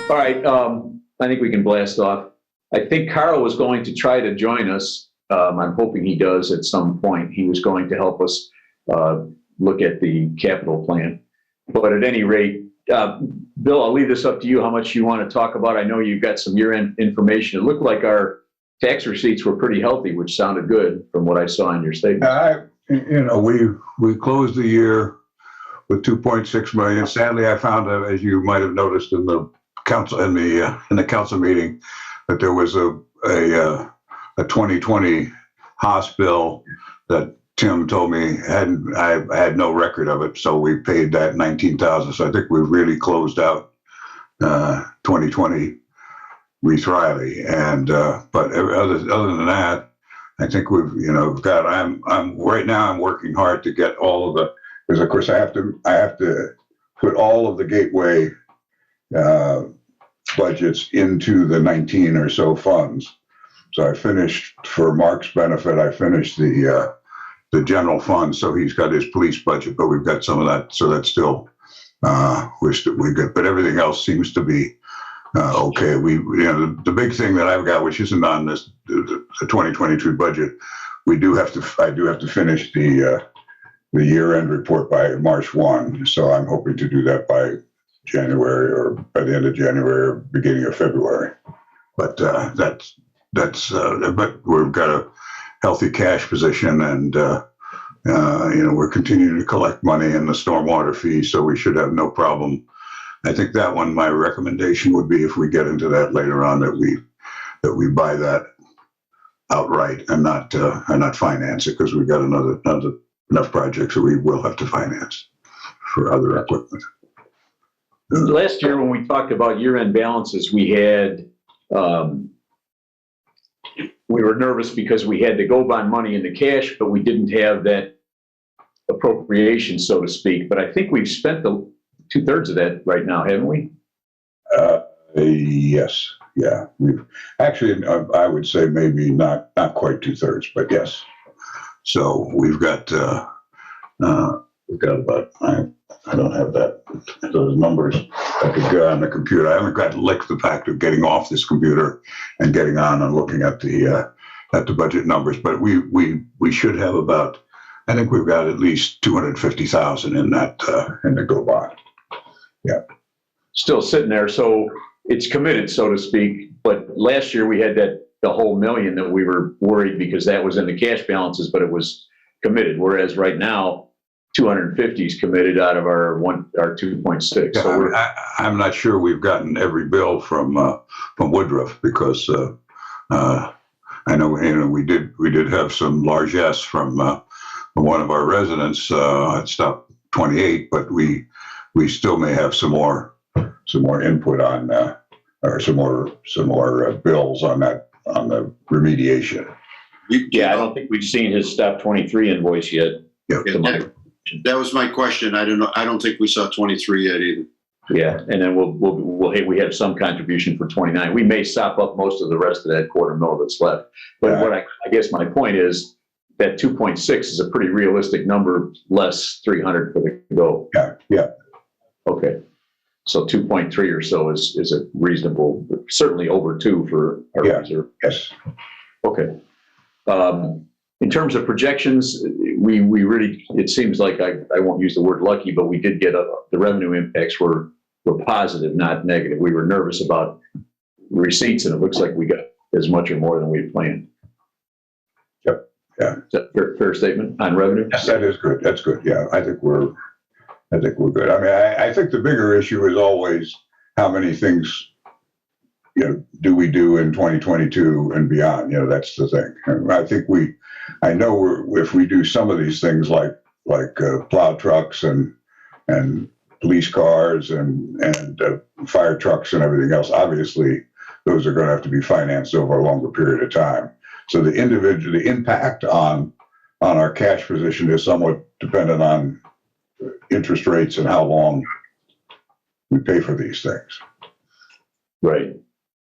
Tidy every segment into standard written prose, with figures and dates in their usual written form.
All right, I think we can blast off. I think Carl was going to try to join us. I'm hoping he does at some point. He was going to help us look at the capital plan. But at any rate, Bill, I'll leave this up to you, how much you want to talk about. I know you've got some year-end information. It looked like our tax receipts were pretty healthy, which sounded good from what I saw in your statement. We closed the year with 2.6 million. Sadly, I found out, as you might have noticed in the council in the council meeting, that there was a 2020 House bill that Tim told me I had no record of it, so we paid that 19,000. So I think we've really closed out 2020 Reese Riley, and but other than that, I think we've got. I'm right now. I'm working hard to get all of the, because of course I have to put all of the gateway budgets into the 19 or so funds. So I finished, for Mark's benefit, I finished the general fund. So he's got his police budget, but we've got some of that. So that's still we good, but everything else seems to be okay. The big thing that I've got, which isn't on this the 2022 budget, I do have to finish the year-end report by March 1. So I'm hoping to do that by January, or by the end of January or beginning of February. But but we've got a healthy cash position, and we're continuing to collect money in the stormwater fee, so we should have no problem. I think that one, my recommendation would be, if we get into that later on, that we buy that outright and not finance it, because we've got enough projects that we will have to finance for other equipment. Last year, when we talked about year-end balances, we were nervous because we had to go bond money into cash, but we didn't have that appropriation, so to speak. But I think we've spent the 2/3 of that right now, haven't we? Yes. Yeah. We've actually, I would say maybe not quite 2/3, but yes. So we've got about, I don't have those numbers. I could go on the computer. I haven't got licked the fact of getting off this computer and getting on and looking at the budget numbers. But we should have about, I think we've got at least 250,000 in that in the go bond. Yeah. Still sitting there, so it's committed, so to speak. But last year we had the whole million that we were worried because that was in the cash balances, but it was committed. Whereas right now, 250 is committed out of our 2.6. Yeah, so I'm not sure we've gotten every bill from Woodruff, because I know we did have some largesse from one of our residents at stop 28, but we still may have some more input on or some more bills on the remediation. Yeah, I don't think we've seen his stop 23 invoice yet. Yeah. That was my question. I don't know. I don't think we saw 23 yet either. Yeah, and then we have some contribution for 29. We may sop up most of the rest of that $250,000 that's left. But what I guess my point is that 2.6 is a pretty realistic number, less 300 for the go. Yeah. Okay. So 2.3 or so is a reasonable, certainly over 2 for our reserve. Yes. Okay. In terms of projections, we really, it seems like I won't use the word lucky, but we did get the revenue impacts were positive, not negative. We were nervous about receipts, and it looks like we got as much or more than we had planned. Yep. Yeah. Is that fair statement on revenue? Yes, that is good. That's good. Yeah, I think we're good. I mean, I think the bigger issue is always how many things do we do in 2022 and beyond. That's the thing. I know if we do some of these things like plow trucks and police cars and fire trucks and everything else, obviously those are going to have to be financed over a longer period of time. So the impact on our cash position is somewhat dependent on interest rates and how long we pay for these things. Right.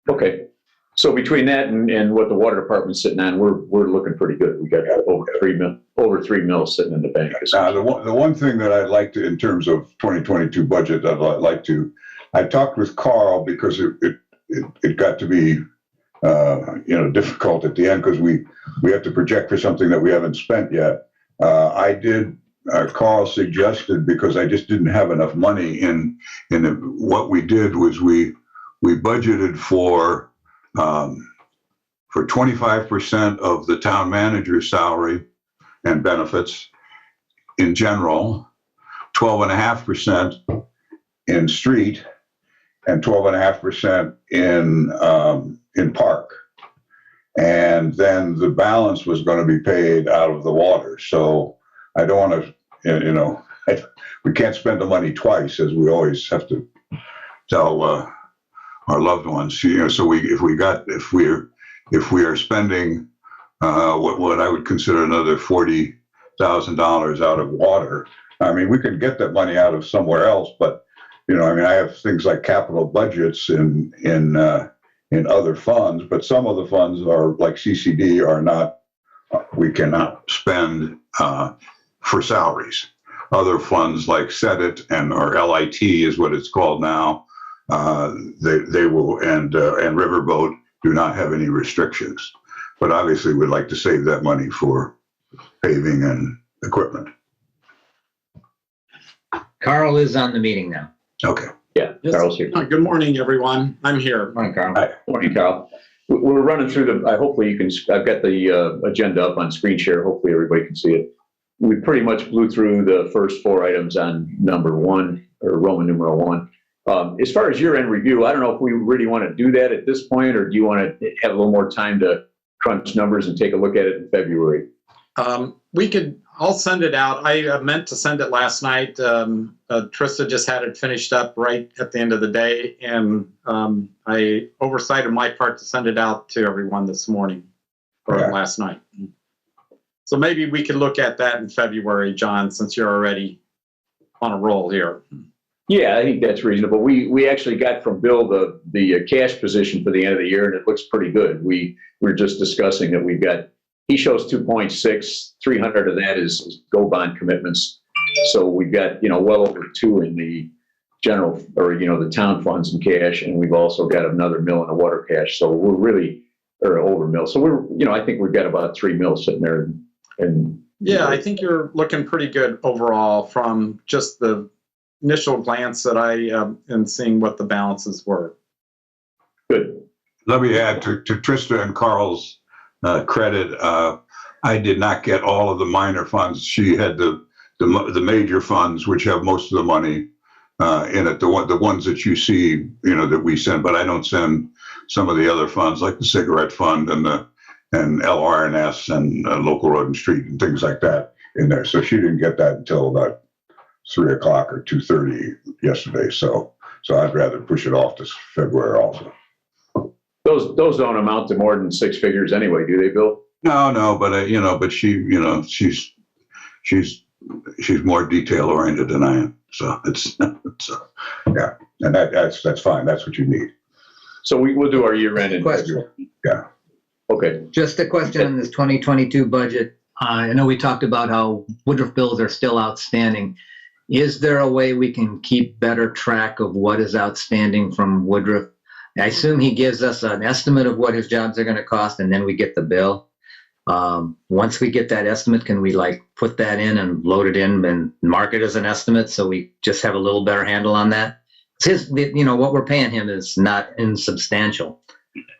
Okay. So between that and what the water department's sitting on, we're looking pretty good. We got over $3 million sitting in the bank. Now, the one thing that I'd like to, in terms of 2022 budget, I'd like to I talked with Carl because it got to be, difficult at the end because we have to project for something that we haven't spent yet. Carl suggested, because I just didn't have enough money what we did was we budgeted for 25% of the town manager's salary and benefits in general, 12.5% in street, and 12.5% in park. And then the balance was going to be paid out of the water. So I don't want to, we can't spend the money twice, as we always have to tell our loved ones. So if we are spending what I would consider another $40,000 out of water, I mean, we can get that money out of somewhere else, but I have things like capital budgets in other funds, but some of the funds are like CCD are not. We cannot spend for salaries. Other funds like SEDIT or LIT is what it's called now. They will, and Riverboat do not have any restrictions, but obviously we'd like to save that money for paving and equipment. Carl is on the meeting now. Okay. Yeah, Yes. Carl's here. Good morning, everyone. I'm here. Morning, Carl. Hi, morning, Carl. We're running through hopefully you can, I've got the agenda up on screen share. Hopefully everybody can see it. We pretty much blew through the first 4 items on number 1, or Roman numeral 1. As far as year-end review, I don't know if we really want to do that at this point, or do you want to have a little more time to crunch numbers and take a look at it in February? I'll send it out. I meant to send it last night. Trista just had it finished up right at the end of the day, and I oversight on my part to send it out to everyone this morning or last night. So maybe we could look at that in February, John, since you're already on a roll here. Yeah, I think that's reasonable. We actually got from Bill the cash position for the end of the year, and it looks pretty good. We were just discussing that he shows 2.6, 300 of that is go bond commitments. So we've got, well over 2 in the general, or, the town funds in cash. And we've also got another $1 in the water cash. So we're really, or over $1 million. So I think we've got about $3 million sitting there. And yeah, I think you're looking pretty good overall from just the initial glance that I am seeing what the balances were. Good. Let me add to Trista and Carl's credit. I did not get all of the minor funds. She had the major funds, which have most of the money in it. The ones that you see, that we send, but I don't send some of the other funds like the cigarette fund and LRNS and local road and street and things like that in there. So she didn't get that until about 3 o'clock or 2:30 yesterday. So I'd rather push it off to February also. Those don't amount to more than 6 figures anyway, do they, Bill? No, but but she's more detail oriented than I am. So it's yeah, and that's fine. That's what you need. So we'll do our year end in Question. February. Yeah. Okay. Just a question on this 2022 budget. I know we talked about how Woodruff bills are still outstanding. Is there a way we can keep better track of what is outstanding from Woodruff? I assume he gives us an estimate of what his jobs are going to cost, and then we get the bill. Once we get that estimate, can we put that in and load it in and mark it as an estimate so we just have a little better handle on that? What we're paying him is not insubstantial.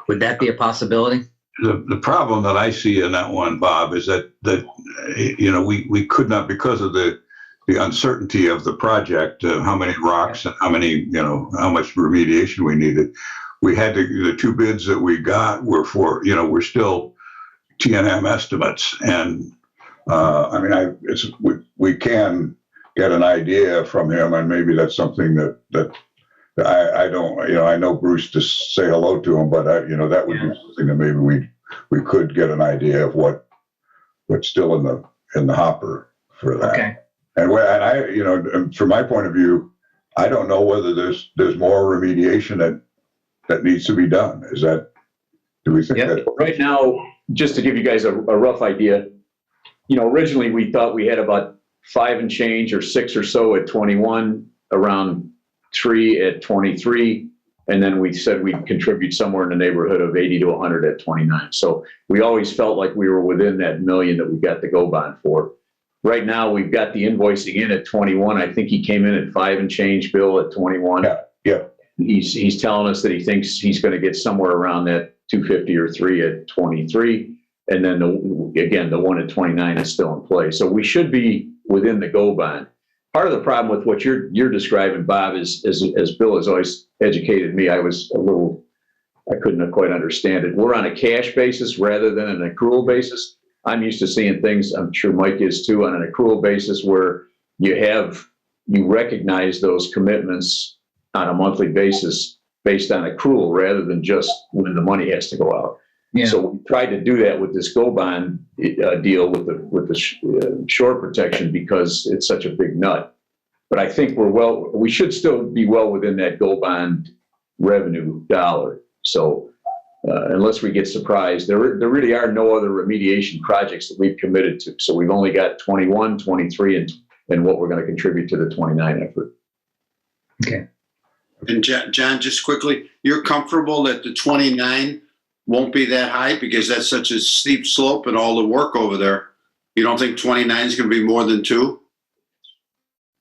Would that be a possibility? The problem that I see in that one, Bob, is that we could not, because of the uncertainty of the project, how many rocks and how much remediation we needed. We had the 2 bids that we got were for, we're still T&M estimates. And we can get an idea from him, and maybe that's something that I don't, I know Bruce to say hello to him, but that would be something that maybe we could get an idea of what's still in the hopper for that. Okay. And I, from my point of view, I don't know whether there's more remediation that needs to be done. Do we think that? Right now, just to give you guys a rough idea, originally we thought we had about 5 and change or 6 or so at 21, around 23 at 23. And then we said we'd contribute somewhere in the neighborhood of 80 to 100 at 29. So we always felt like we were within that million that we got the go bond for. Right now, we've got the invoicing in at 21. I think he came in at 5 and change, Bill, at 21. Yeah. He's telling us that he thinks he's going to get somewhere around that 250 or 3 at 23. And then the one at 29 is still in play. So we should be within the go bond. Part of the problem with what you're describing, Bob, is as Bill has always educated me, I couldn't quite understand it. We're on a cash basis rather than an accrual basis. I'm used to seeing things, I'm sure Mike is too, on an accrual basis where you recognize those commitments on a monthly basis based on accrual rather than just when the money has to go out. Yeah. So we tried to do that with this go bond deal with the shore protection because it's such a big nut. But I think we should still be well within that go bond revenue dollar. So unless we get surprised, there really are no other remediation projects that we've committed to. So we've only got 21, 23, and what we're going to contribute to the 29 effort. Okay. And John, just quickly, you're comfortable that the 29 won't be that high because that's such a steep slope and all the work over there? You don't think 29 is going to be more than 2?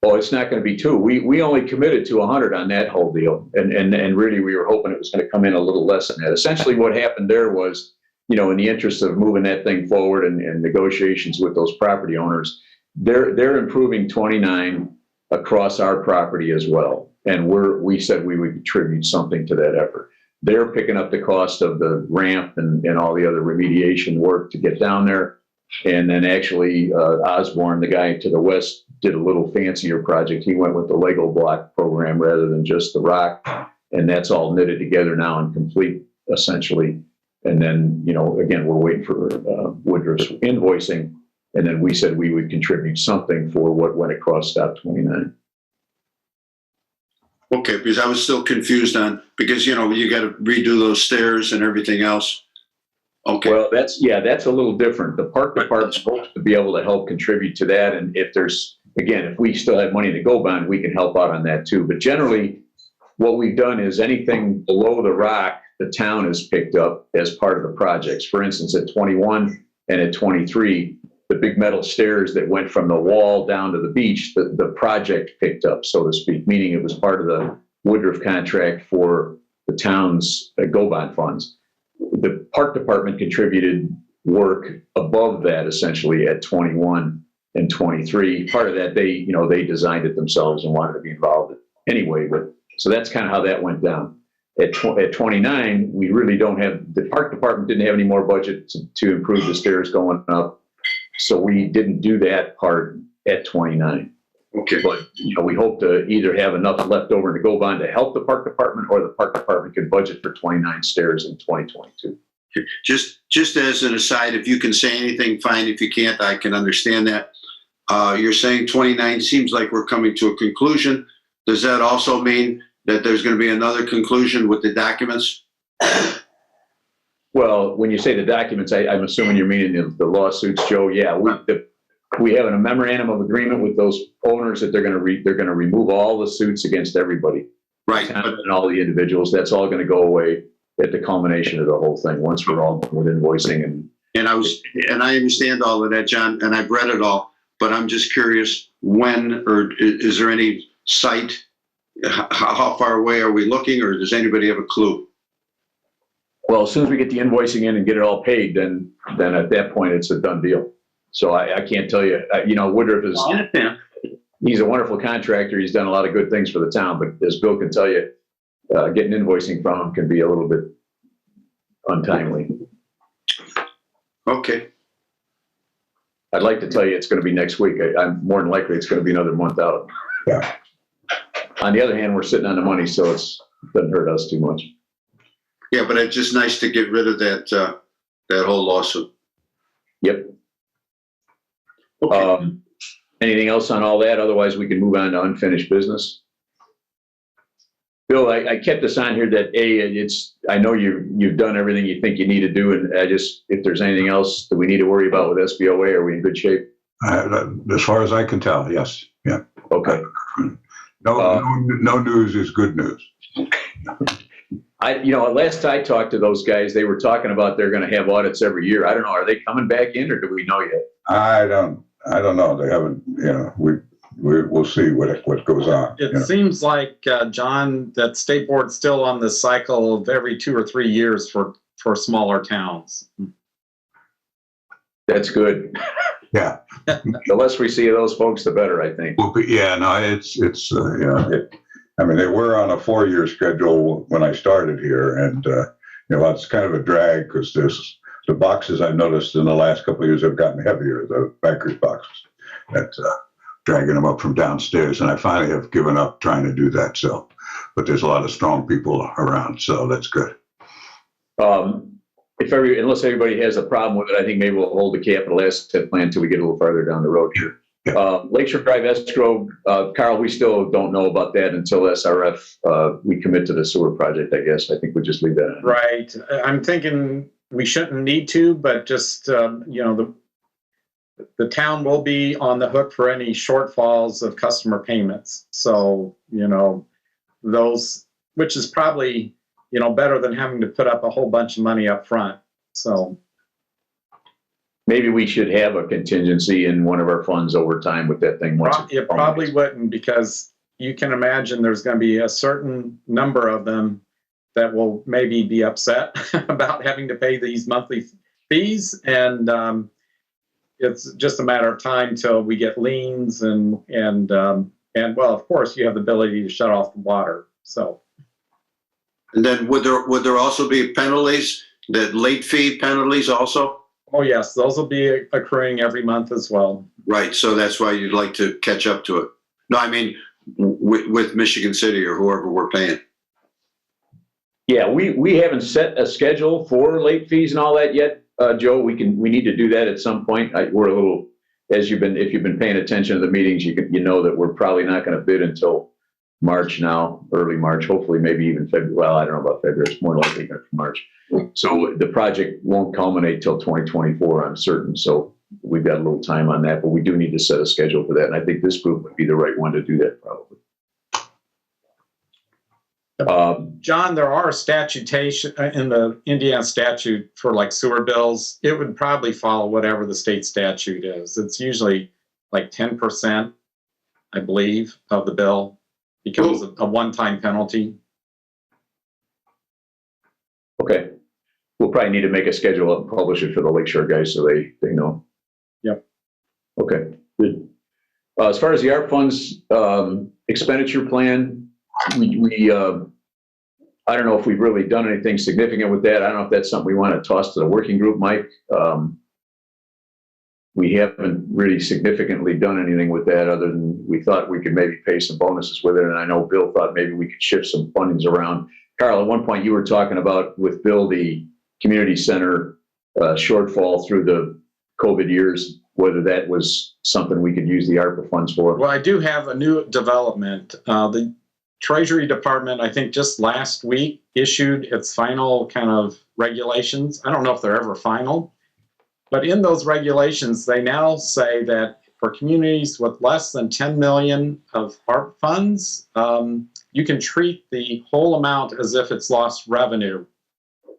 Oh, it's not going to be 2. We only committed to 100 on that whole deal. And really we were hoping it was going to come in a little less than that. Essentially what happened there was, in the interest of moving that thing forward and negotiations with those property owners, they're improving 29 across our property as well. And we said we would contribute something to that effort. They're picking up the cost of the ramp and all the other remediation work to get down there. And then actually Osborne, the guy to the west, did a little fancier project. He went with the Lego block program rather than just the rock. And that's all knitted together now and complete, essentially. And then, again, we're waiting for Woodruff's invoicing. And then we said we would contribute something for what went across stop 29. Okay, because I was still confused because you got to redo those stairs and everything else. Okay. Well, that's a little different. The park department's supposed to be able to help contribute to that. And if we still have money to go bond, we can help out on that too. But generally, what we've done is anything below the rock, the town has picked up as part of the projects. For instance, at 21 and at 23, the big metal stairs that went from the wall down to the beach, the project picked up, so to speak, meaning it was part of the Woodruff contract for the town's go bond funds. The park department contributed work above that, essentially, at 21 and 23. Part of that, they designed it themselves and wanted to be involved anyway. But so that's kind of how that went down. At 29, we really don't have, the park department didn't have any more budget to improve the stairs going up. So we didn't do that part at 29. Okay. But, we hope to either have enough left over to go bond to help the park department, or the park department can budget for 29 stairs in 2022. Just as an aside, if you can say anything, fine. If you can't, I can understand that. You're saying 29 seems like we're coming to a conclusion. Does that also mean that there's going to be another conclusion with the documents? Well, when you say the documents, I'm assuming you're meaning the lawsuits, Joe. Yeah, we have a memorandum of agreement with those owners that they're going to remove all the suits against everybody, Right, and all the individuals. That's all going to go away at the culmination of the whole thing once we're all done with invoicing and I understand all of that, John, and I've read it all. But I'm just curious, when, or is there any site? How far away are we looking, or does anybody have a clue? Well, as soon as we get the invoicing in and get it all paid, then at that point it's a done deal. So I can't tell you. Woodruff he's a wonderful contractor. He's done a lot of good things for the town. But as Bill can tell you, getting invoicing from him can be a little bit untimely. Okay. I'd like to tell you it's going to be next week. I'm more than likely it's going to be another month out. Yeah. On the other hand, we're sitting on the money, so it doesn't hurt us too much. Yeah, but it's just nice to get rid of that whole lawsuit. Yep. Okay. Anything else on all that? Otherwise, we can move on to unfinished business. Bill, I kept this on here that I know you've done everything you think you need to do, and if there's anything else that we need to worry about with SBOA, are we in good shape? As far as I can tell, yes. Yeah. Okay. No news is good news. Last I talked to those guys, they were talking about they're going to have audits every year. I don't know. Are they coming back in, or do we know yet? I don't know. They haven't, we'll see what goes on. It seems like, John, that state board's still on the cycle of every 2 or 3 years for smaller towns. That's good. Yeah. The less we see of those folks, the better, I think. Well, but yeah, no, they were on a 4-year schedule when I started here, and it's kind of a drag because the boxes I've noticed in the last couple of years have gotten heavier, the banker's boxes. That's dragging them up from downstairs, and I finally have given up trying to do that. So, but there's a lot of strong people around, so that's good. Unless everybody has a problem with it, I think maybe we'll hold the capital asset plan until we get a little farther down the road here. Yeah. Lakeshore Drive Escrow, Carl, we still don't know about that until SRF, we commit to the sewer project, I guess. I think we just leave that in. Right. I'm thinking we shouldn't need to, but just, the town will be on the hook for any shortfalls of customer payments. So, those, which is probably, better than having to put up a whole bunch of money up front. So maybe we should have a contingency in one of our funds over time with that thing. It probably wouldn't, because you can imagine there's going to be a certain number of them that will maybe be upset about having to pay these monthly fees. And it's just a matter of time till we get liens and well, of course, you have the ability to shut off the water. So. And then would there also be penalties, that late fee penalties also? Oh, yes, those will be accruing every month as well. Right, so that's why you'd like to catch up to it. No, I mean, with Michigan City or whoever we're paying. Yeah, we haven't set a schedule for late fees and all that yet, Joe. We need to do that at some point. We're a little, if you've been paying attention to the meetings, you know that we're probably not going to bid until March now, early March, hopefully maybe even February. Well, I don't know about February. It's more likely March. So the project won't culminate till 2024, I'm certain. So we've got a little time on that, but we do need to set a schedule for that. And I think this group would be the right one to do that, probably. John, there are statutation in the Indiana statute for like sewer bills. It would probably follow whatever the state statute is. It's usually like 10%, I believe, of the bill becomes a one-time penalty. Okay. We'll probably need to make a schedule and publish it for the Lakeshore guys so they know. Yep. Okay, good. As far as the ARP funds expenditure plan, we I don't know if we've really done anything significant with that. I don't know if that's something we want to toss to the working group, Mike. We haven't really significantly done anything with that other than we thought we could maybe pay some bonuses with it. And I know Bill thought maybe we could shift some fundings around. Carl, at one point you were talking about with Bill, the community center shortfall through the COVID years, whether that was something we could use the ARPA funds for. Well, I do have a new development. The Treasury Department, I think just last week, issued its final kind of regulations. I don't know if they're ever final, but in those regulations, they now say that for communities with less than 10 million of ARP funds, you can treat the whole amount as if it's lost revenue.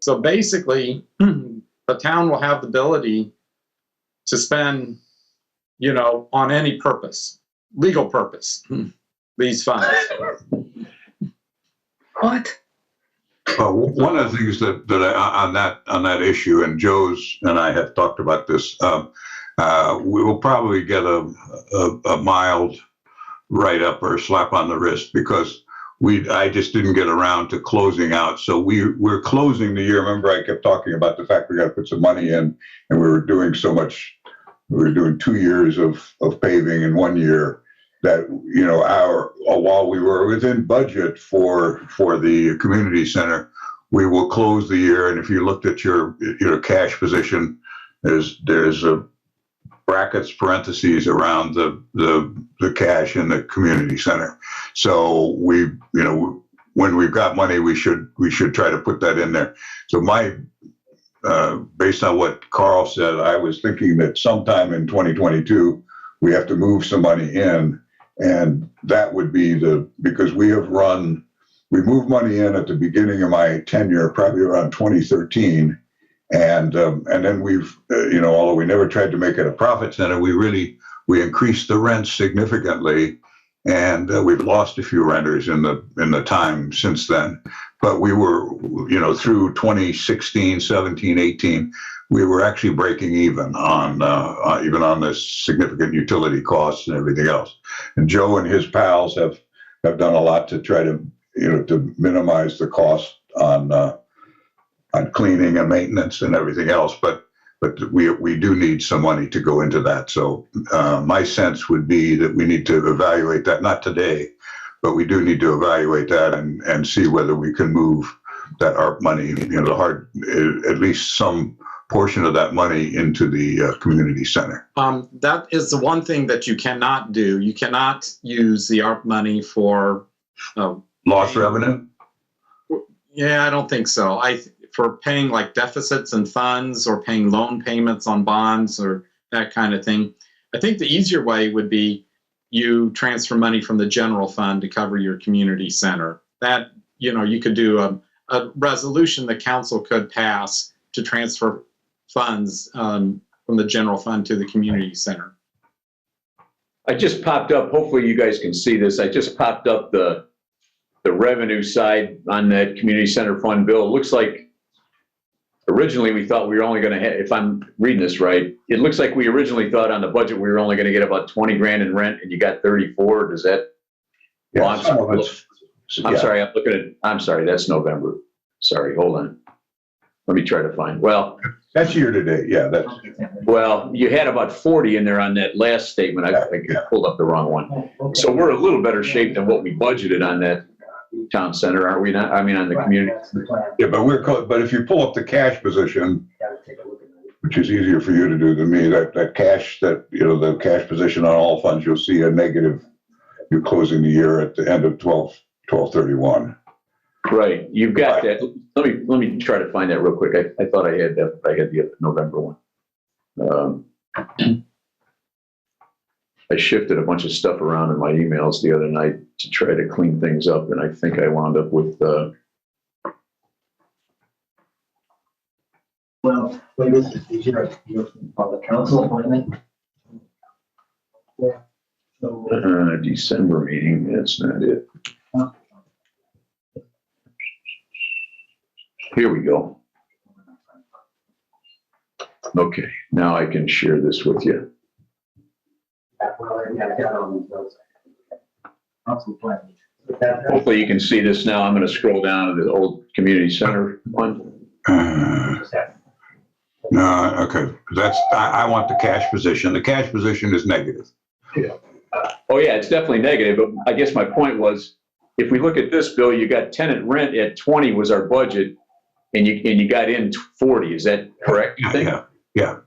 So basically, the town will have the ability to spend, on any purpose, legal purpose, these funds. What? One of the things that on that issue, and Joe's and I have talked about this, we will probably get a mild write-up or slap on the wrist because I just didn't get around to closing out. So we're closing the year. Remember, I kept talking about the fact we got to put some money in, and we were doing so much. We were doing 2 years of paving in 1 year. That while we were within budget for the community center, we will close the year. And if you looked at your cash position, there's a brackets parentheses around the cash in the community center. So when we've got money, we should try to put that in there. So based on what Carl said, I was thinking that sometime in 2022 we have to move some money in And that would be because we moved money in at the beginning of my tenure, probably around 2013. And then we've, although we never tried to make it a profit center, we increased the rent significantly. And we've lost a few renters in the time since then. But we were, through 2016, 17, 18, we were actually breaking even on the significant utility costs and everything else. And Joe and his pals have done a lot to try to, to minimize the cost on cleaning and maintenance and everything else. But we do need some money to go into that. So my sense would be that we need to evaluate that, not today, but we do need to evaluate that and see whether we can move that ARP money, at least some portion of that money into the community center. That is the one thing that you cannot do. You cannot use the ARP money for Lost revenue? Yeah, I don't think so. For paying like deficits and funds or paying loan payments on bonds or that kind of thing. I think the easier way would be you transfer money from the general fund to cover your community center. That, you could do a resolution the council could pass to transfer funds from the general fund to the community center. I just popped up, hopefully you guys can see this. I just popped up the revenue side on that community center fund bill. It looks like originally we thought we were only going to have, if I'm reading this right, it looks like we originally thought on the budget we were only going to get about 20 grand in rent and you got 34. Does that? Yeah, I'm sorry, I'm sorry, that's November. Sorry, hold on. Let me try to find, that's year to date. Yeah, you had about 40 in there on that last statement. I pulled up the wrong one. So we're a little better shape than what we budgeted on that town center, aren't we not? I mean, on the community. Yeah, but if you pull up the cash position, which is easier for you to do than me, that cash, the cash position on all funds, you'll see a negative. You're closing the year at the end of 12/31. Right, you've got that. Let me try to find that real quick. I thought I had that, but I had the November one. I shifted a bunch of stuff around in my emails the other night to try to clean things up, and I think I wound up with Well, this is your public council appointment. Yeah. So, December meeting. That's not it. Here we go. Okay, now I can share this with you. Hopefully you can see this now. I'm going to scroll down to the old community center one. No, okay. I want the cash position. The cash position is negative. Oh yeah, it's definitely negative. But I guess my point was, if we look at this bill, you got tenant rent at 20 was our budget, and you got in 40. Is that correct? You think? Yeah.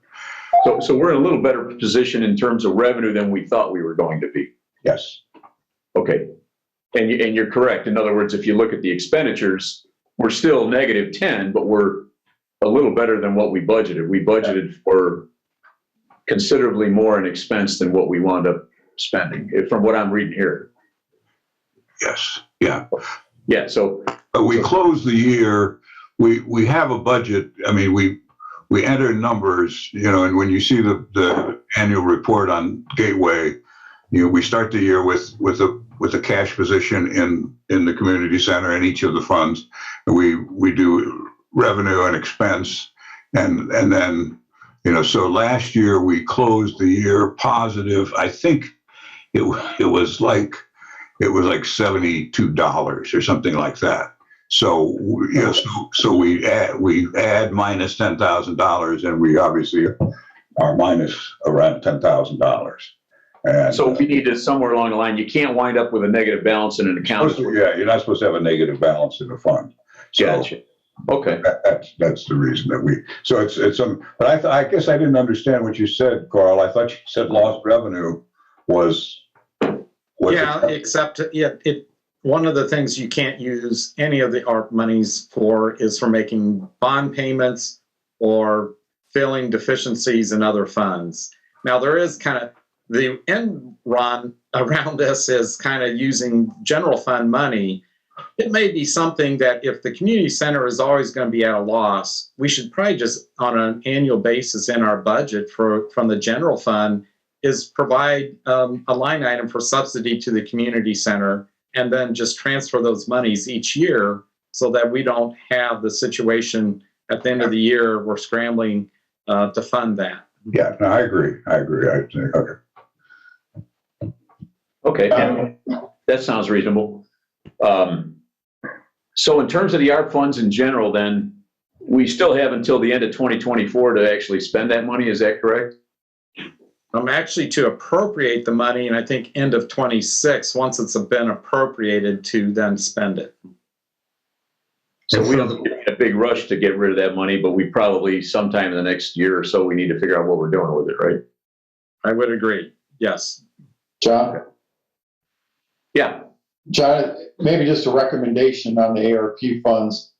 So we're in a little better position in terms of revenue than we thought we were going to be. Yes. Okay. And you're correct. In other words, if you look at the expenditures, we're still negative 10, but we're a little better than what we budgeted. We budgeted for considerably more in expense than what we wound up spending, from what I'm reading here. Yes. Yeah. Yeah. So we closed the year. We have a budget. I mean, we enter numbers, and when you see the annual report on Gateway, we start the year with a cash position in the community center and each of the funds. We do revenue and expense, and then so last year we closed the year positive. I think it was like $72 or something like that. So so we add minus $10,000, and we obviously are minus around $10,000. And so we need to, somewhere along the line, you can't wind up with a negative balance in an account. You're not supposed to have a negative balance in a fund. So gotcha. Okay. That's the reason that so it's but I guess I didn't understand what you said, Carl. I thought you said lost revenue was except one of the things you can't use any of the ARP monies for is for making bond payments or filling deficiencies in other funds. Now, there is kind of the end run around this is kind of using general fund money. It may be something that if the community center is always going to be at a loss, we should probably just on an annual basis in our budget from the general fund is provide a line item for subsidy to the community center and then just transfer those monies each year so that we don't have the situation at the end of the year we're scrambling to fund that. Yeah, no, I agree. I think, okay. Okay, that sounds reasonable. So in terms of the ARP funds in general, then, we still have until the end of 2024 to actually spend that money, is that correct? Actually to appropriate the money, and I think end of 26, once it's been appropriated, to then spend it. So we don't get a big rush to get rid of that money, but we probably sometime in the next year or so, we need to figure out what we're doing with it, right? I would agree, yes. John? Yeah. John, maybe just a recommendation on the ARP funds.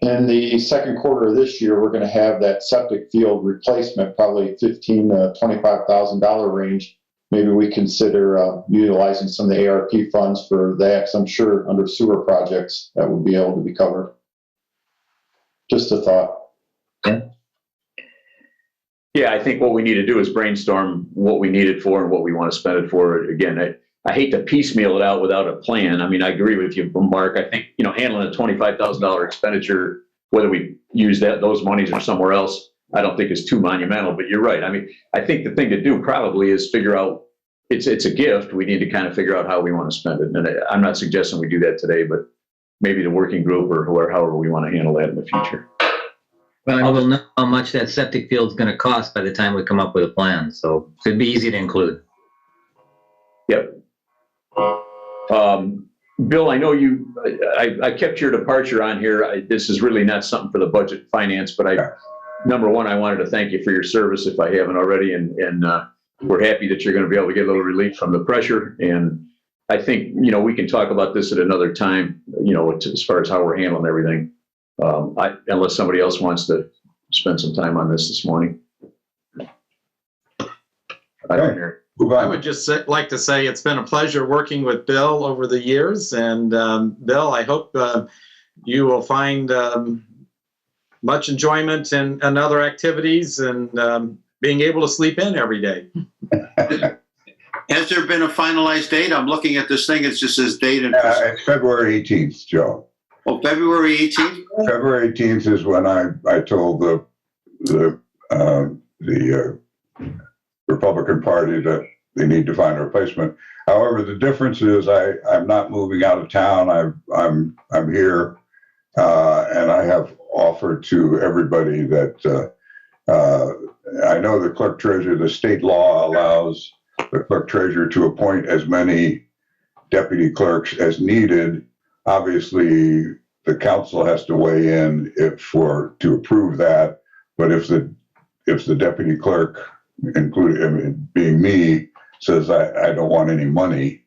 In the second quarter of this year, we're going to have that septic field replacement, probably $15,000 to $25,000 range. Maybe we consider utilizing some of the ARP funds for that. I'm sure under sewer projects that would be able to be covered. Just a thought. Yeah, I think what we need to do is brainstorm what we need it for and what we want to spend it for. Again, I hate to piecemeal it out without a plan. I mean, I agree with you, Mark. I think, handling a $25,000 expenditure, whether we use those monies or somewhere else, I don't think is too monumental, but you're right. I mean, I think the thing to do probably is figure out, it's a gift. We need to kind of figure out how we want to spend it. And I'm not suggesting we do that today, but maybe the working group or however we want to handle that in the future. Well, we'll know how much that septic field is going to cost by the time we come up with a plan. So it'd be easy to include. Yep. Bill, I know I kept your departure on here. This is really not something for the budget and finance, but number one, I wanted to thank you for your service if I haven't already. And we're happy that you're going to be able to get a little relief from the pressure. And I think, we can talk about this at another time, as far as how we're handling everything. Unless somebody else wants to spend some time on this morning. I don't hear. I would just like to say it's been a pleasure working with Bill over the years. And Bill, I hope you will find much enjoyment in other activities and being able to sleep in every day. Has there been a finalized date? I'm looking at this thing. It just says date. It's February 18th, Joe. Oh, February 18th? February 18th is when I told the Republican Party that they need to find a replacement. However, the difference is I'm not moving out of town. I'm here, and I have offered to everybody that I know the clerk treasurer. The state law allows the clerk treasurer to appoint as many deputy clerks as needed. Obviously, the council has to weigh in to approve that. But if the deputy clerk, including being me, says I don't want any money,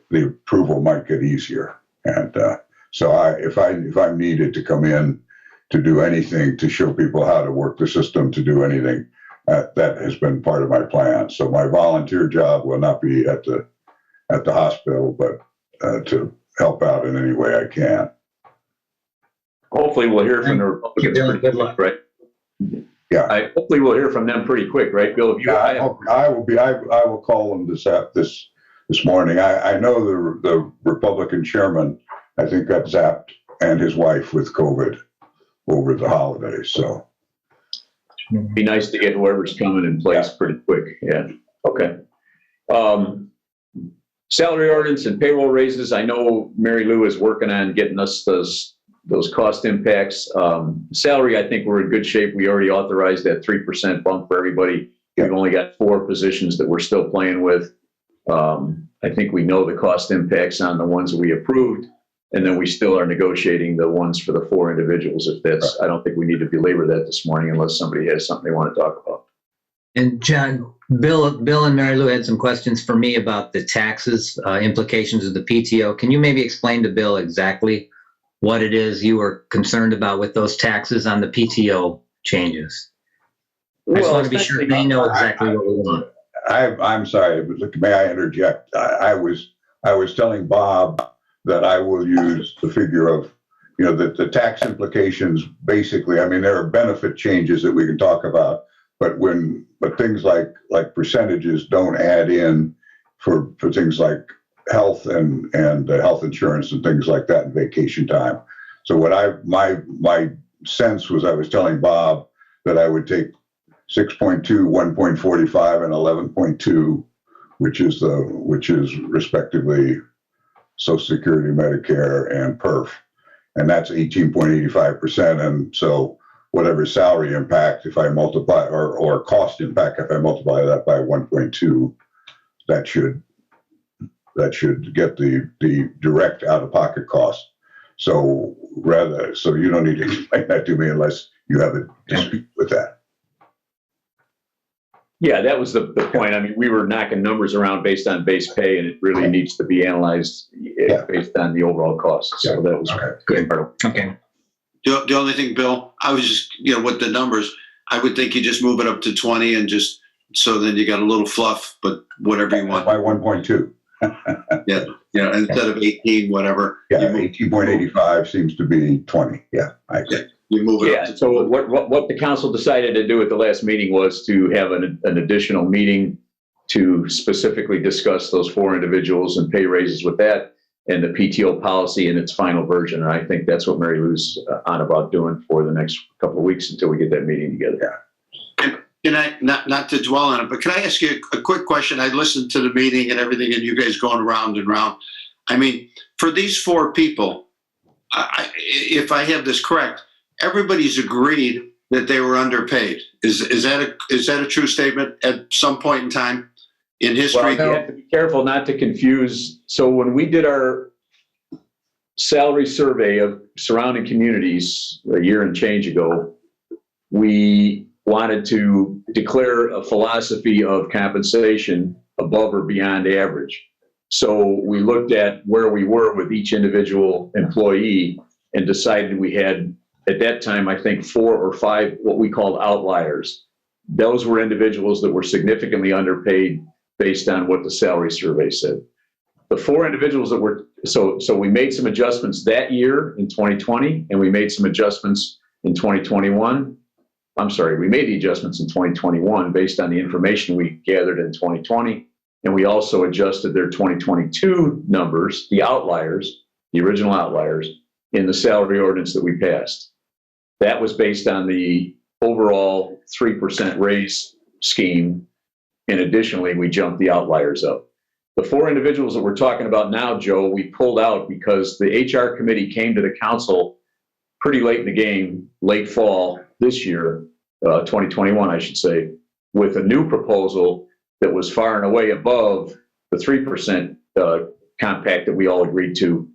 the approval might get easier. And so if I'm needed to come in to do anything, to show people how to work the system, to do anything, that has been part of my plan. So my volunteer job will not be at the hospital, but to help out in any way I can. Hopefully we'll hear from the Republicans pretty quick, right? Yeah. Hopefully we'll hear from them pretty quick, right, Bill? I will call them this morning. I know the Republican chairman, I think, got zapped, and his wife with COVID over the holidays. So it'd be nice to get whoever's coming in place pretty quick. Yeah. Okay. Salary ordinance and payroll raises. I know Mary Lou is working on getting us those cost impacts. Salary, I think we're in good shape. We already authorized that 3% bump for everybody. We've only got 4 positions that we're still playing with. I think we know the cost impacts on the ones that we approved, and then we still are negotiating the ones for the 4 individuals. I don't think we need to belabor that this morning unless somebody has something they want to talk about. And John, Bill and Mary Lou had some questions for me about the taxes, implications of the PTO. Can you maybe explain to Bill exactly what it is you were concerned about with those taxes on the PTO changes? I just want to be sure they know exactly what we want. I'm sorry, but look, may I interject? I was telling Bob that I will use the figure of, that the tax implications, basically, I mean, there are benefit changes that we can talk about, but things like percentages don't add in for things like health and health insurance and things like that, and vacation time. So my sense was, I was telling Bob that I would take 6.2, 1.45, and 11.2, which is respectively Social Security, Medicare, and PERF, and that's 18.85%. And so whatever salary impact, if I multiply, or cost impact, if I multiply that by 1.2, that should get the direct out-of-pocket cost. So you don't need to explain that to me unless you have a dispute with that. Yeah, that was the point. I mean, we were knocking numbers around based on base pay, and it really needs to be analyzed based on the overall cost. So that was good. Okay. The only thing, Bill, I was just, with the numbers, I would think you just move it up to 20 and just, so then you got a little fluff, but whatever you want. By 1.2. Yeah, instead of 18, whatever. Yeah, 18.85 seems to be 20. Yeah, I agree. You move it up to 20. So what the council decided to do at the last meeting was to have an additional meeting to specifically discuss those 4 individuals and pay raises with that, and the PTO policy in its final version. And I think that's what Mary Lou's on about doing for the next couple of weeks until we get that meeting together. Yeah. Can I, not to dwell on it, but can I ask you a quick question? I listened to the meeting and everything, and you guys going round and round. I mean, for these 4 people, if I have this correct, everybody's agreed that they were underpaid. Is that a true statement at some point in time in history? Well, you have to be careful not to confuse. So when we did our salary survey of surrounding communities a year and change ago, we wanted to declare a philosophy of compensation above or beyond average. So we looked at where we were with each individual employee and decided we had, at that time, I think 4 or 5 what we called outliers. Those were individuals that were significantly underpaid based on what the salary survey said. The 4 individuals that were, so we made some adjustments that year in 2020, and we made some adjustments in 2021. I'm sorry, we made the adjustments in 2021 based on the information we gathered in 2020. And we also adjusted their 2022 numbers, the outliers, the original outliers, in the salary ordinance that we passed. That was based on the overall 3% raise scheme. And additionally, we jumped the outliers up. The 4 individuals that we're talking about now, Joe, we pulled out because the HR committee came to the council pretty late in the game, late fall this year, 2021, I should say, with a new proposal that was far and away above the 3% compact that we all agreed to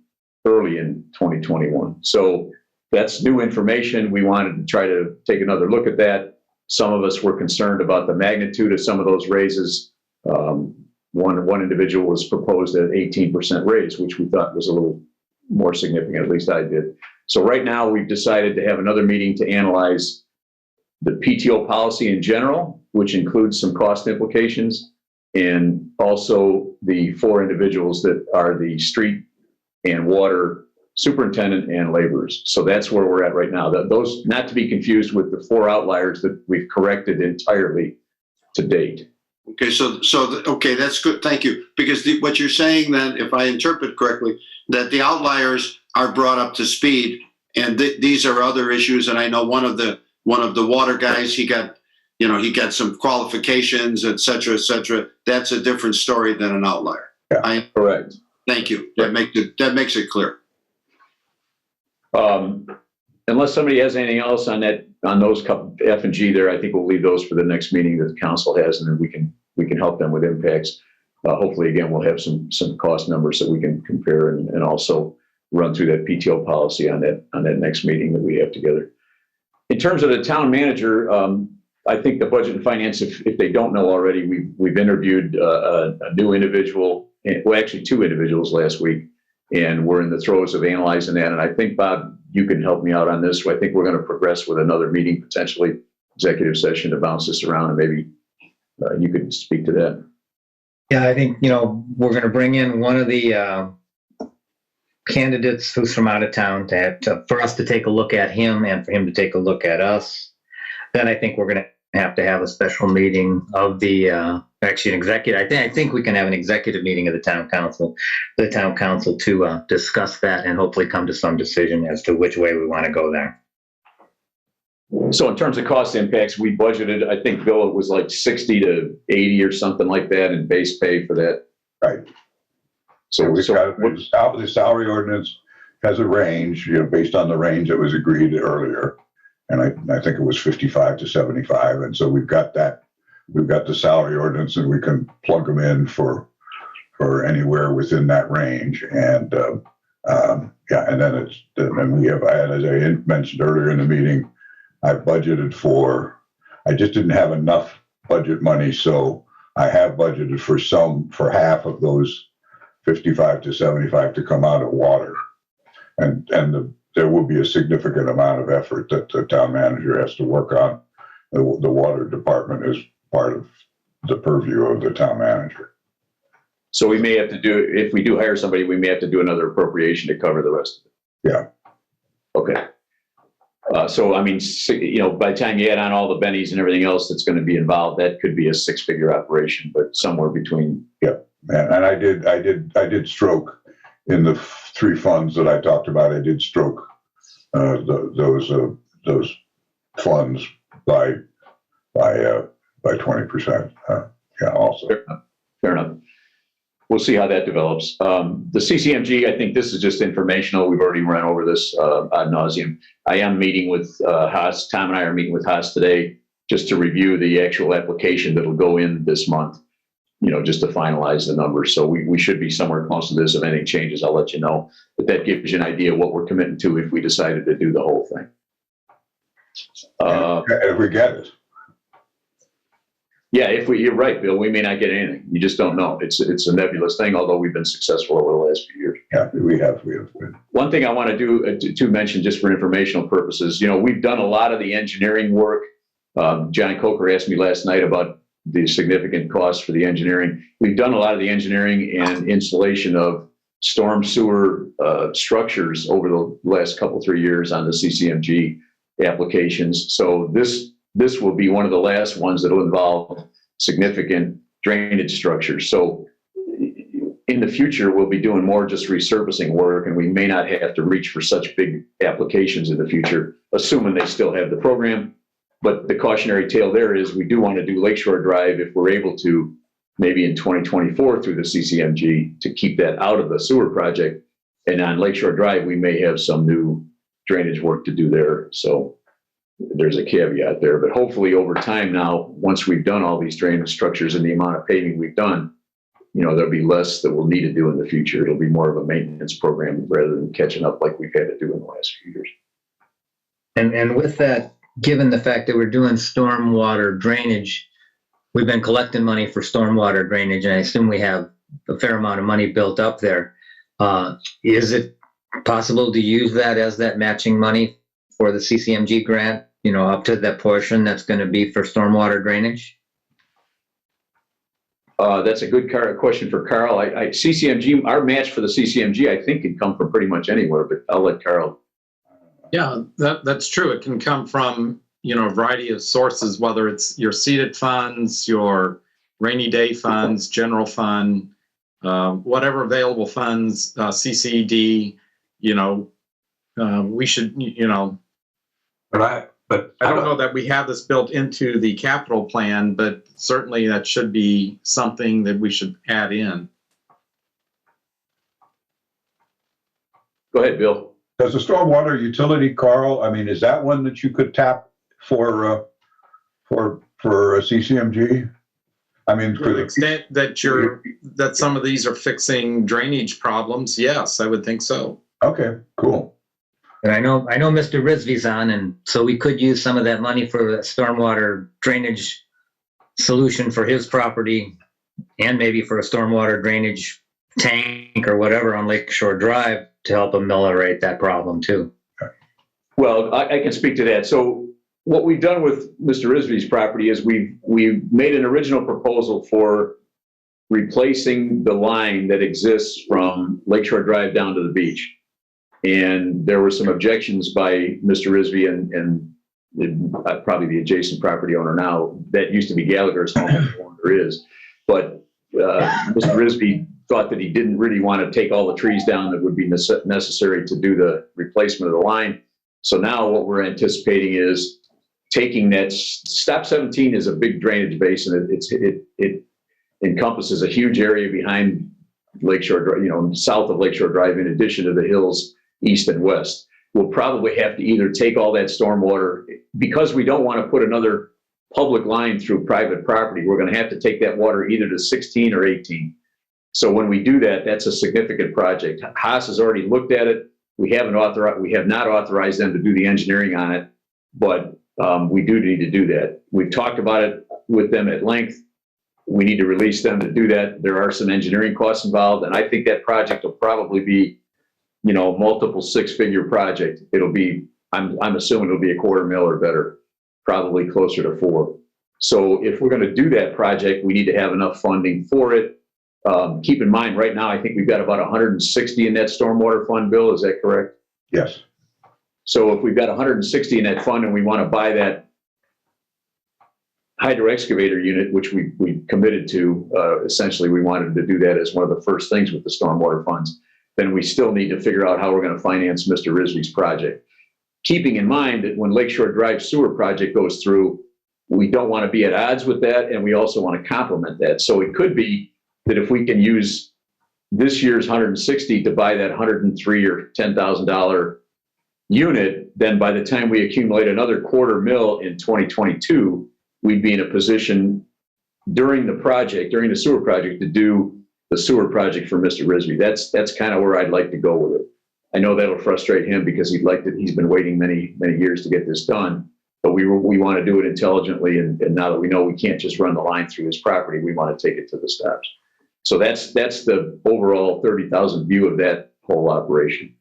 early in 2021. So that's new information. We wanted to try to take another look at that. Some of us were concerned about the magnitude of some of those raises. One individual was proposed at 18% raise, which we thought was a little more significant, at least I did. So right now we've decided to have another meeting to analyze the PTO policy in general, which includes some cost implications, and also the 4 individuals that are the street and water superintendent and laborers. So that's where we're at right now. Those, not to be confused with the 4 outliers that we've corrected entirely to date. Okay, okay, that's good. Thank you. Because what you're saying then, if I interpret correctly, that the outliers are brought up to speed, and these are other issues. And I know one of the water guys, he got some qualifications, et cetera, et cetera. That's a different story than an outlier. Yeah, correct. Thank you. That makes it clear. Unless somebody has anything else on those couple F and G there, I think we'll leave those for the next meeting that the council has, and then we can help them with impacts. Hopefully, again, we'll have some cost numbers that we can compare and also run through that PTO policy on that next meeting that we have together. In terms of the town manager, I think the Budget and Finance, if they don't know already, we've interviewed a new individual, well, actually 2 individuals last week, and we're in the throes of analyzing that. And I think, Bob, you can help me out on this. I think we're going to progress with another meeting, potentially executive session, to bounce this around and maybe you could speak to that. Yeah, I think, we're going to bring in one of the candidates who's from out of town for us to take a look at him and for him to take a look at us. Then I think we're going to have a special meeting of actually an executive. I think we can have an executive meeting of the town council to discuss that and hopefully come to some decision as to which way we want to go there. So in terms of cost impacts, we budgeted, I think, Bill, it was like 60 to 80 or something like that in base pay for that. Right. So, the salary ordinance has a range, based on the range that was agreed earlier. And I think it was 55 to 75. And so we've got that. We've got the salary ordinance and we can plug them in for anywhere within that range. And and then we have, as I mentioned earlier in the meeting, I budgeted I just didn't have enough budget money. So I have budgeted for half of those 55 to 75 to come out of water. And there will be a significant amount of effort that the town manager has to work on. The water department is part of the purview of the town manager. So we may have to do, if we do hire somebody, we may have to do another appropriation to cover the rest of it. Yeah. Okay. So, I mean, by the time you add on all the bennies and everything else that's going to be involved, that could be a 6-figure operation, but somewhere between. Yeah. And I did stroke in the 3 funds that I talked about. I did stroke those funds by 20%. Yeah. Also. Fair enough. We'll see how that develops. The CCMG, I think this is just informational. We've already run over this ad nauseum. I am meeting with Haas. Tom and I are meeting with Haas today just to review the actual application that'll go in this month, just to finalize the numbers. So we should be somewhere close to this. If anything changes, I'll let you know. But that gives you an idea of what we're committing to if we decided to do the whole thing. If we get it. Yeah, you're right, Bill. We may not get anything. You just don't know. It's a nebulous thing, although we've been successful over the last few years. Yeah, we have. One thing I want to do to mention, just for informational purposes, we've done a lot of the engineering work. John Coker asked me last night about the significant costs for the engineering. We've done a lot of the engineering and installation of storm sewer structures over the last 3 years on the CCMG applications. So this will be one of the last ones that will involve significant drainage structures. So in the future, we'll be doing more just resurfacing work, and we may not have to reach for such big applications in the future, assuming they still have the program. But the cautionary tale there is we do want to do Lakeshore Drive if we're able to, maybe in 2024 through the CCMG, to keep that out of the sewer project. And on Lakeshore Drive, we may have some new drainage work to do there. So there's a caveat there, but hopefully over time now, once we've done all these drainage structures and the amount of paving we've done, there'll be less that we'll need to do in the future. It'll be more of a maintenance program rather than catching up like we've had to do in the last few years. And with that, given the fact that we're doing stormwater drainage, we've been collecting money for stormwater drainage, and I assume we have a fair amount of money built up there. Is it possible to use that as that matching money for the CCMG grant, up to that portion that's going to be for stormwater drainage? That's a good question for Carl. CCMG, our match for the CCMG, I think could come from pretty much anywhere, but I'll let Carl. Yeah, that's true. It can come from, a variety of sources, whether it's your seeded funds, your rainy day funds, general fund, whatever available funds, CCD, we should, But I don't know that we have this built into the capital plan, but certainly that should be something that we should add in. Go ahead, Bill. Does the stormwater utility, Carl, is that one that you could tap for CCMG? To the extent that some of these are fixing drainage problems, yes, I would think so. Okay, cool. And I know Mr. Rizvi's on, and so we could use some of that money for the stormwater drainage solution for his property, and maybe for a stormwater drainage tank or whatever on Lakeshore Drive to help ameliorate that problem too. Well, I can speak to that. So what we've done with Mr. Risby's property is we've made an original proposal for replacing the line that exists from Lakeshore Drive down to the beach. And there were some objections by Mr. Risby and probably the adjacent property owner now. That used to be Gallagher's home, no longer is. But Mr. Risby thought that he didn't really want to take all the trees down that would be necessary to do the replacement of the line. So now what we're anticipating is taking that. Stop 17 is a big drainage basin. It encompasses a huge area behind Lakeshore Drive, south of Lakeshore Drive, in addition to the hills east and west. We'll probably have to either take all that stormwater, because we don't want to put another public line through private property. We're going to have to take that water either to 16 or 18. So when we do that, that's a significant project. Haas has already looked at it. We have not authorized them to do the engineering on it, but we do need to do that. We've talked about it with them at length. We need to release them to do that. There are some engineering costs involved, and I think that project will probably be, multiple six-figure project. It'll be, I'm assuming it'll be $250,000 or better, probably closer to $4 million. So if we're going to do that project, we need to have enough funding for it. Keep in mind, right now, I think we've got about 160 in that stormwater fund, Bill. Is that correct? Yes. So if we've got 160 in that fund and we want to buy that hydro excavator unit, which we committed to, essentially we wanted to do that as one of the first things with the stormwater funds, then we still need to figure out how we're going to finance Mr. Risby's project. Keeping in mind that when Lakeshore Drive sewer project goes through, we don't want to be at odds with that, and we also want to complement that. So it could be that if we can use this year's 160 to buy that $103,000 or $10,000 unit, then by the time we accumulate another $250,000 in 2022, we'd be in a position during the sewer project to do the sewer project for Mr. Risby. That's kind of where I'd like to go with it. I know that'll frustrate him because he's been waiting many, many years to get this done, but we want to do it intelligently. And now that we know we can't just run the line through his property, we want to take it to the steps. So that's the overall 30,000 view of that whole operation.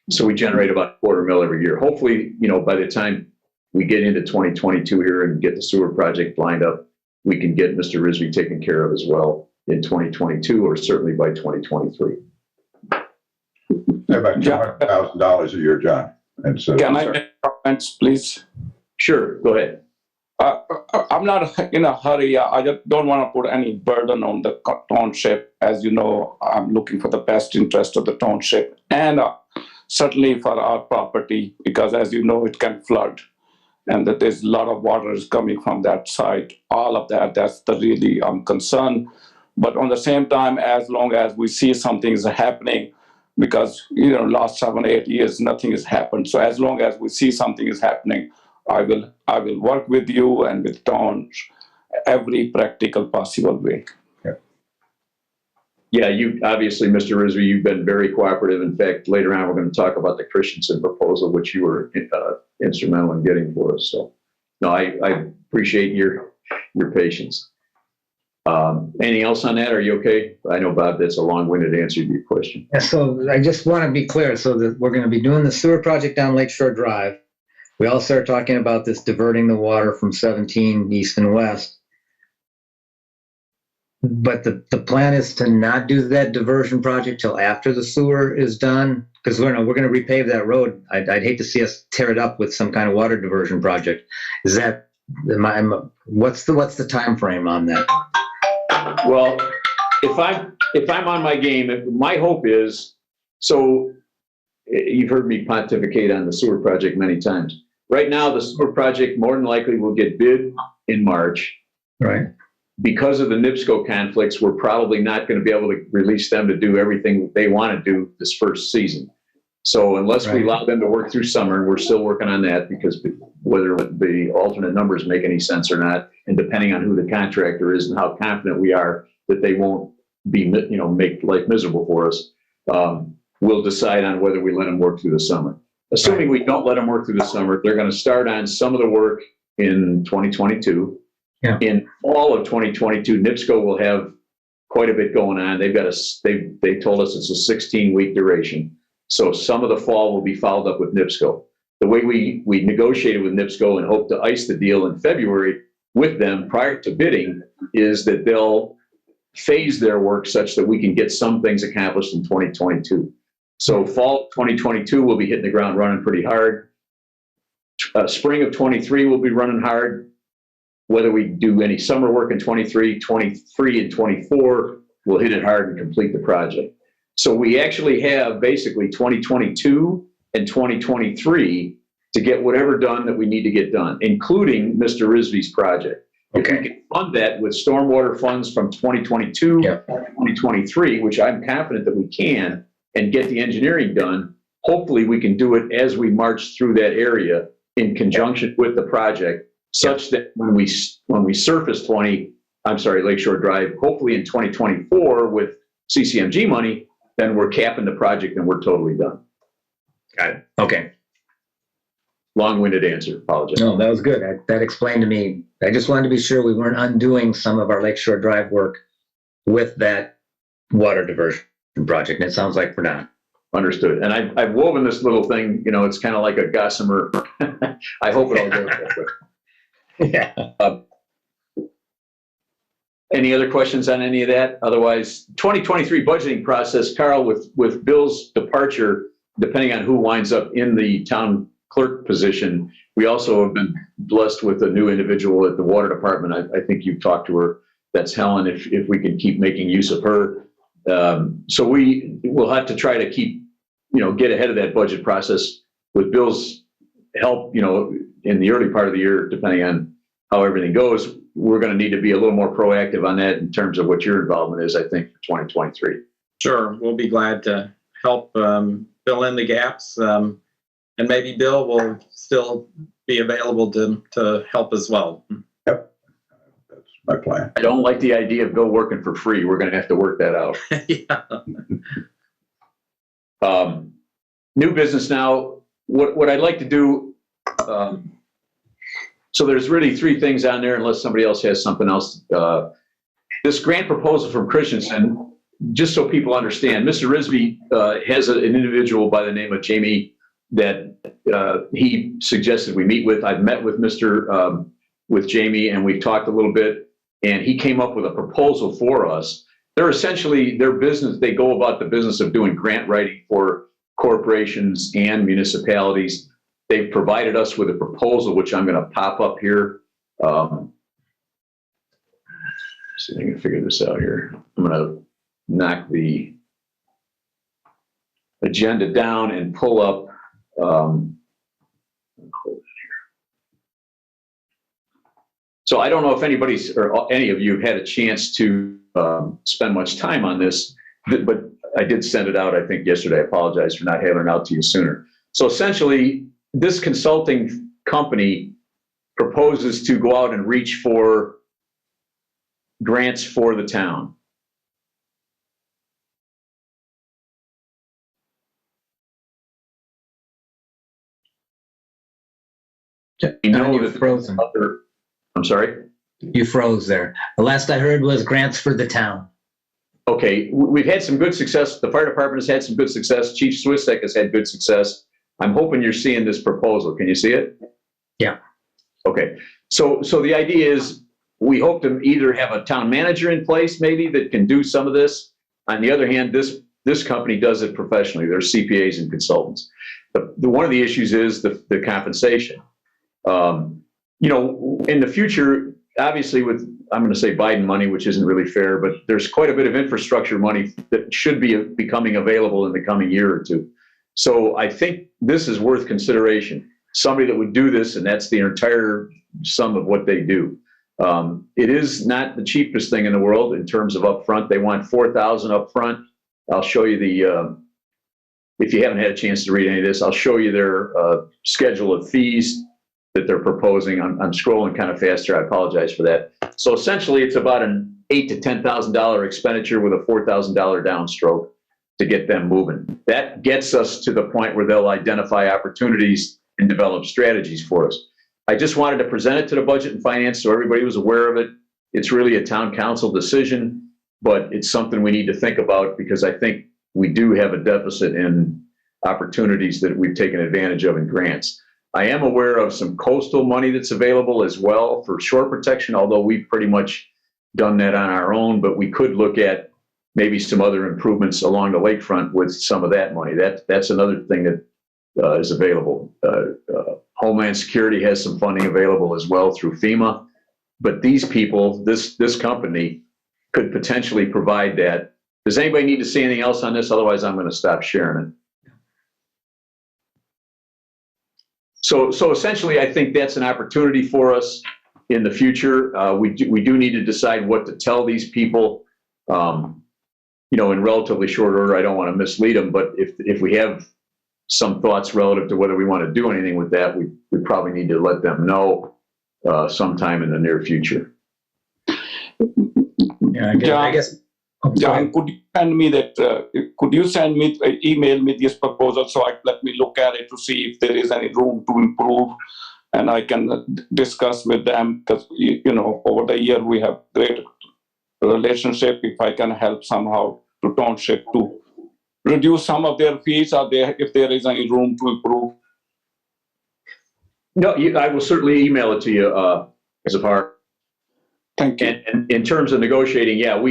So we generate about $250,000 every year. Hopefully, by the time we get into 2022 here and get the sewer project lined up, we can get Mr. Risby taken care of as well in 2022, or certainly by 2023. About $200,000 a year, John. And so, can I make comments, please? Sure, go ahead. I'm not in a hurry. I just don't want to put any burden on the township. As you know, I'm looking for the best interest of the township, and certainly for our property, because as you know, it can flood, and that there's a lot of water is coming from that side. All of that's the really concern. But on the same time, as long as we see something is happening, because last 7-8 years nothing has happened. So as long as we see something is happening, I will work with you and with Tom every practical possible way. Yeah, you obviously, Mr. Risby, you've been very cooperative. In fact, later on, we're going to talk about the Christensen proposal, which you were instrumental in getting for us. So, no, I appreciate your patience. Anything else on that? Are you okay? I know, Bob, that's a long-winded answer to your question. Yeah, so I just want to be clear. So that we're going to be doing the sewer project down Lakeshore Drive. We also are talking about this diverting the water from 17 east and west. But the plan is to not do that diversion project till after the sewer is done, because we're going to repave that road. I'd hate to see us tear it up with some kind of water diversion project. Is that what's the time frame on that? Well, if I'm on my game, my hope is, so you've heard me pontificate on the sewer project many times. Right now, the sewer project more than likely will get bid in March. Right. Because of the NIPSCO conflicts, we're probably not going to be able to release them to do everything they want to do this first season. So unless we allow them to work through summer, and we're still working on that, because whether the alternate numbers make any sense or not, and depending on who the contractor is and how confident we are that they won't be, make life miserable for us, we'll decide on whether we let them work through the summer. Assuming we don't let them work through the summer, they're going to start on some of the work in 2022. Yeah. In fall of 2022, NIPSCO will have quite a bit going on. They told us it's a 16-week duration. So some of the fall will be followed up with NIPSCO. The way we negotiated with NIPSCO and hope to ice the deal in February with them prior to bidding is that they'll phase their work such that we can get some things accomplished in 2022. So fall 2022, we'll be hitting the ground running pretty hard. Spring of 23, we'll be running hard. Whether we do any summer work in 23, 23, and 24, we'll hit it hard and complete the project. So we actually have basically 2022 and 2023 to get whatever done that we need to get done, including Mr. Risby's project. If we can fund that with stormwater funds from 2022 to 2023, which I'm confident that we can, and get the engineering done, hopefully we can do it as we march through that area in conjunction with the project, such that when we surface Lakeshore Drive, hopefully in 2024 with CCMG money, then we're capping the project and we're totally done. Got it. Okay. Long-winded answer, apologize. No, that was good. That explained to me. I just wanted to be sure we weren't undoing some of our Lakeshore Drive work with that water diversion project. And it sounds like we're not. Understood. And I've woven this little thing, it's kind of like a gossamer. I hope it all goes that way. Yeah. Any other questions on any of that? Otherwise, 2023 budgeting process, Carl, with Bill's departure, depending on who winds up in the town clerk position, we also have been blessed with a new individual at the water department. I think you've talked to her. That's Helen, if we can keep making use of her. So we will have to try to keep, get ahead of that budget process with Bill's help, in the early part of the year, depending on how everything goes. We're going to need to be a little more proactive on that in terms of what your involvement is, I think, for 2023. Sure. We'll be glad to help fill in the gaps. And maybe Bill will still be available to help as well. Yep. That's my plan. I don't like the idea of Bill working for free. We're going to have to work that out. Yeah. New business now. What I'd like to do, so there's really three things on there, unless somebody else has something else. This grant proposal from Christensen, just so people understand, Mr. Risby has an individual by the name of Jamie that he suggested we meet with. I've met with with Jamie, and we've talked a little bit, and he came up with a proposal for us. They're essentially, their business, they go about the business of doing grant writing for corporations and municipalities. They've provided us with a proposal, which I'm going to pop up here. See if I can figure this out here. I'm going to knock the agenda down and pull up. So I don't know if anybody's or any of you have had a chance to spend much time on this, but I did send it out, I think, yesterday. I apologize for not having it out to you sooner. So essentially, this consulting company proposes to go out and reach for grants for the town. You're frozen. I'm sorry? You froze there. The last I heard was grants for the town. Okay, we've had some good success. The fire department has had some good success. Chief Swistek has had good success. I'm hoping you're seeing this proposal. Can you see it? Yeah. Okay, so the idea is we hope to either have a town manager in place maybe that can do some of this. On the other hand, this company does it professionally. They're CPAs and consultants. One of the issues is the compensation. In the future, obviously I'm going to say Biden money, which isn't really fair, but there's quite a bit of infrastructure money that should be becoming available in the coming year or two. So I think this is worth consideration. Somebody that would do this, and that's the entire sum of what they do. It is not the cheapest thing in the world in terms of upfront. They want $4,000 upfront. I'll show you if you haven't had a chance to read any of this, I'll show you their schedule of fees that they're proposing. I'm scrolling kind of faster. I apologize for that. So essentially, it's about an $8,000 to $10,000 expenditure with a $4,000 downstroke to get them moving. That gets us to the point where they'll identify opportunities and develop strategies for us. I just wanted to present it to the Budget and Finance so everybody was aware of it. It's really a town council decision, but it's something we need to think about because I think we do have a deficit in opportunities that we've taken advantage of in grants. I am aware of some coastal money that's available as well for shore protection, although we've pretty much done that on our own, but we could look at maybe some other improvements along the lakefront with some of that money. That's another thing that is available. Homeland Security has some funding available as well through FEMA, but these people, this company could potentially provide that. Does anybody need to say anything else on this? Otherwise, I'm going to stop sharing it. So essentially, I think that's an opportunity for us in the future. We do need to decide what to tell these people, in relatively short order. I don't want to mislead them, but if we have some thoughts relative to whether we want to do anything with that, we probably need to let them know sometime in the near future. Yeah, I guess. John, could you send me that? Email me this proposal so let me look at it to see if there is any room to improve, and I can discuss with them because over the year we have great relationship. If I can help somehow to township to reduce some of their fees, if there is any room to improve. No, I will certainly email it to you, Zafar. Thank you. And in terms of negotiating, yeah,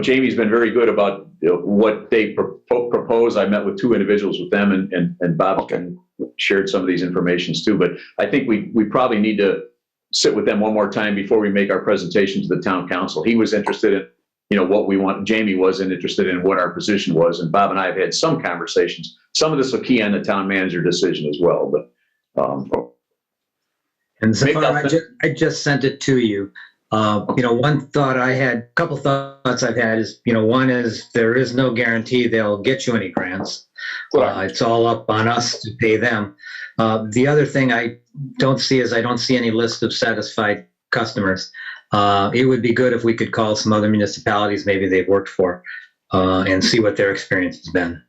Jamie's been very good about what they propose. I met with 2 individuals with them, and Bob shared some of these informations too. But I think we probably need to sit with them one more time before we make our presentation to the town council. He was interested in what we want. Jamie wasn't interested in what our position was, and Bob and I have had some conversations. Some of this will key on the town manager decision as well. But and Zafar, I just sent it to you. One thought I had, couple thoughts I've had is, one is there is no guarantee they'll get you any grants. It's all up on us to pay them. The other thing I don't see is I don't see any list of satisfied customers. It would be good if we could call some other municipalities maybe they've worked for and see what their experience has been.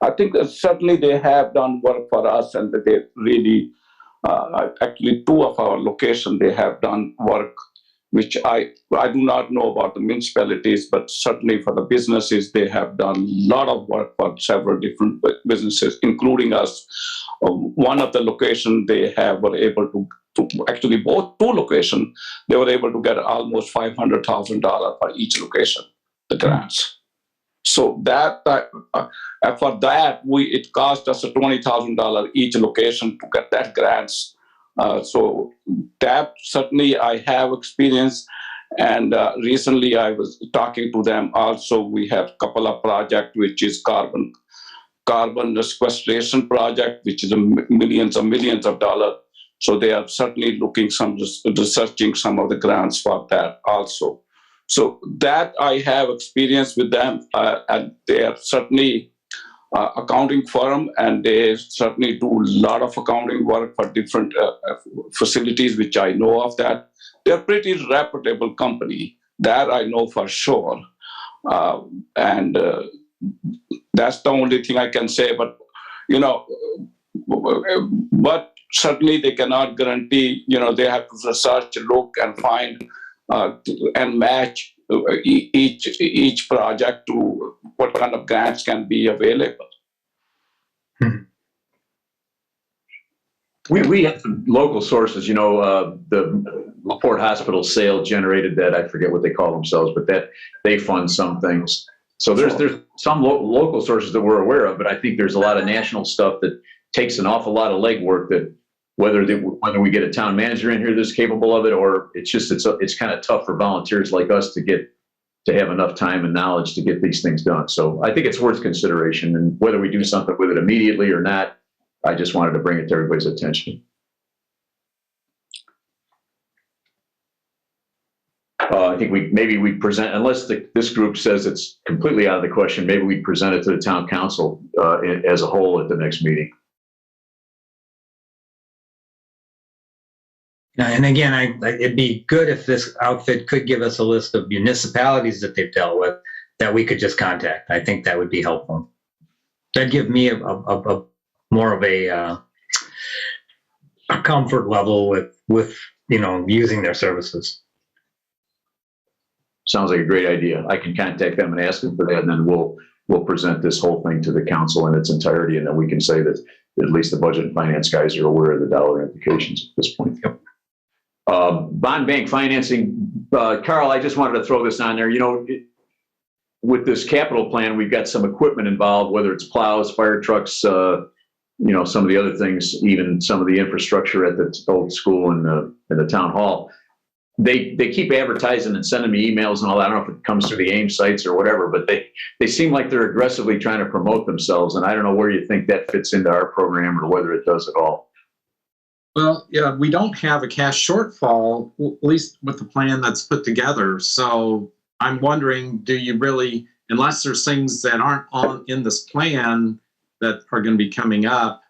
I think that certainly they have done work for us, and that they really, actually 2 of our locations, they have done work, which I do not know about the municipalities, but certainly for the businesses, they have done a lot of work for several different businesses, including us. One of the locations they were able to actually both 2 locations, they were able to get almost $500,000 for each location, the grants. So that for that it cost us $20,000 each location to get that grants. So that certainly I have experience, and recently I was talking to them. Also, we have a couple of projects which is carbon sequestration project, which is millions of dollars. So they are certainly researching some of the grants for that also. So that I have experience with them, and they are certainly accounting firm, and they certainly do a lot of accounting work for different facilities, which I know of that. They're pretty reputable company. That I know for sure. And that's the only thing I can say, but certainly they cannot guarantee, they have to research, look, and find and match each project to what kind of grants can be available. We have some local sources, the LaPorte Hospital sale generated that. I forget what they call themselves, but that they fund some things. So there's some local sources that we're aware of, but I think there's a lot of national stuff that takes an awful lot of legwork that whether we get a town manager in here that's capable of it, or it's kind of tough for volunteers like us to have enough time and knowledge to get these things done. So I think it's worth consideration, and whether we do something with it immediately or not, I just wanted to bring it to everybody's attention. I think we present, unless this group says it's completely out of the question, maybe we present it to the town council as a whole at the next meeting. And again, it'd be good if this outfit could give us a list of municipalities that they've dealt with that we could just contact. I think that would be helpful. That'd give me a more of a comfort level with using their services. sounds like a great idea. I can contact them and ask them for that, and then we'll present this whole thing to the council in its entirety, and then we can say that at least the budget and finance guys are aware of the dollar implications at this point. Yep. Bond bank financing, Carl, I just wanted to throw this on there. With this capital plan, we've got some equipment involved, whether it's plows, fire trucks, some of the other things, even some of the infrastructure at the old school and the town hall. They keep advertising and sending me emails and all that. I don't know if it comes through the AIM sites or whatever, but they seem like they're aggressively trying to promote themselves. And I don't know where you think that fits into our program or whether it does at all. Well, yeah, we don't have a cash shortfall, at least with the plan that's put together. So I'm wondering, do you really, unless there's things that aren't in this plan that are going to be coming up,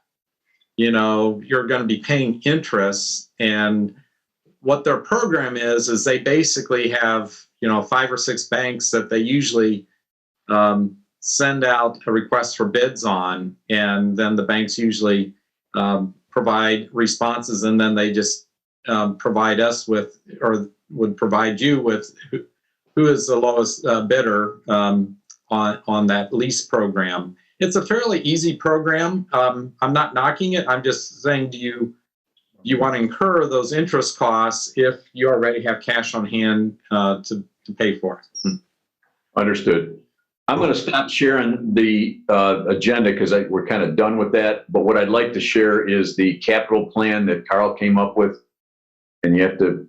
you're going to be paying interest. And what their program is they basically have, 5 or 6 banks that they usually send out a request for bids on. And then the banks usually provide responses, and then they just provide us with, or would provide you with, who is the lowest bidder on that lease program. It's a fairly easy program. I'm not knocking it. I'm just saying, do you want to incur those interest costs if you already have cash on hand to pay for it? Understood. I'm going to stop sharing the agenda because we're kind of done with that. But what I'd like to share is the capital plan that Carl came up with. And you have to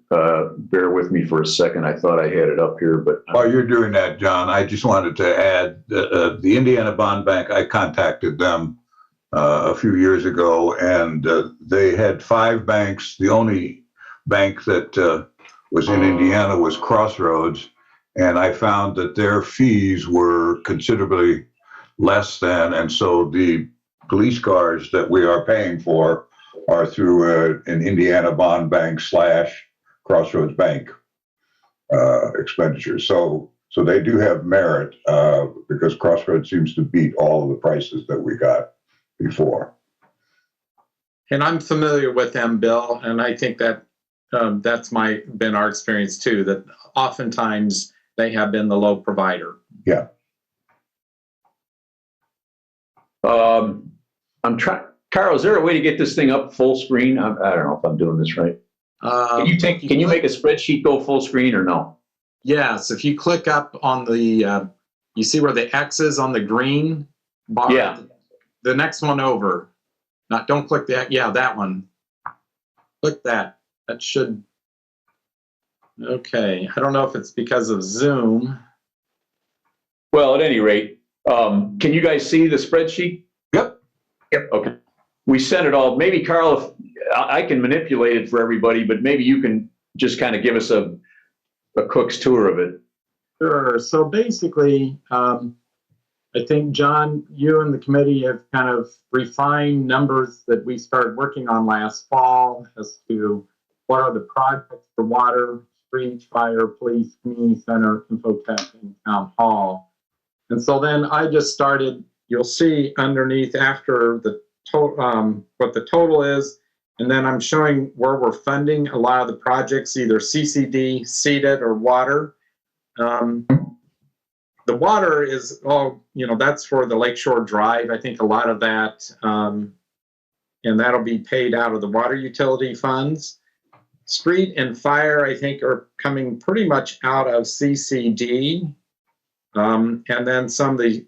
bear with me for a second. I thought I had it up here, but While you're doing that, John, I just wanted to add the Indiana Bond Bank. I contacted them a few years ago, and they had 5 banks. The only bank that was in Indiana was Crossroads, and I found that their fees were considerably less than, and so the police cars that we are paying for are through an Indiana Bond Bank / Crossroads Bank expenditure. So they do have merit because Crossroads seems to beat all of the prices that we got before. And I'm familiar with them, Bill, and I think that that's been our experience too, that oftentimes they have been the low provider. Yeah. I'm trying. Carl, is there a way to get this thing up full screen? I don't know if I'm doing this right. Can you make a spreadsheet go full screen or no? Yes, if you click up on the, you see where the X is on the green bar? Yeah. The next one over. Don't click that. Yeah, that one. Click that. That should. Okay. I don't know if it's because of Zoom. Well, at any rate, can you guys see the spreadsheet? Yep. Okay. We sent it all. Maybe, Carl, if I can manipulate it for everybody, but maybe you can just kind of give us a cook's tour of it. Sure. So basically, I think, John, you and the committee have kind of refined numbers that we started working on last fall as to what are the projects for water, street, fire, police, community center, infotech, and town hall. And so then I just started, you'll see underneath after the total, what the total is, and then I'm showing where we're funding a lot of the projects, either CCD, seeded, or water. The water is all, that's for the Lakeshore Drive. I think a lot of that, and that'll be paid out of the water utility funds. Street and fire, I think, are coming pretty much out of CCD. And then some of the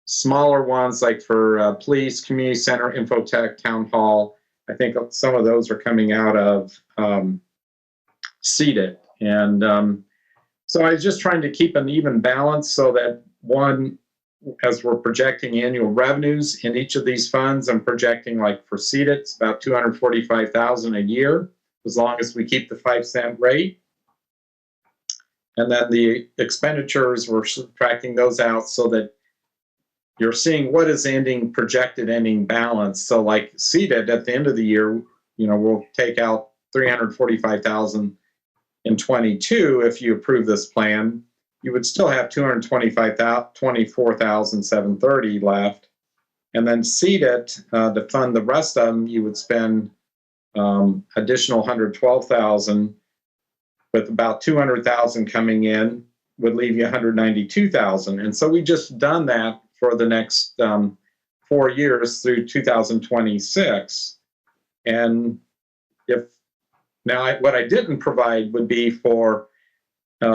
smaller ones, like for police, community center, infotech, town hall, I think some of those are coming out of seeded. And so I was just trying to keep an even balance so that, one, as we're projecting annual revenues in each of these funds, I'm projecting, like for seeded, it's about $245,000 a year, as long as we keep the 5-cent rate. And then the expenditures, we're subtracting those out so that you're seeing what is projected ending balance. So like seeded at the end of the year, we'll take out $345,000 in 22. If you approve this plan, you would still have $24,730 left. And then seeded to fund the rest of them, you would spend additional $112,000, with about $200,000 coming in would leave you 192,000. And so we just done that for the next 4 years through 2026. And what I didn't provide would be for, I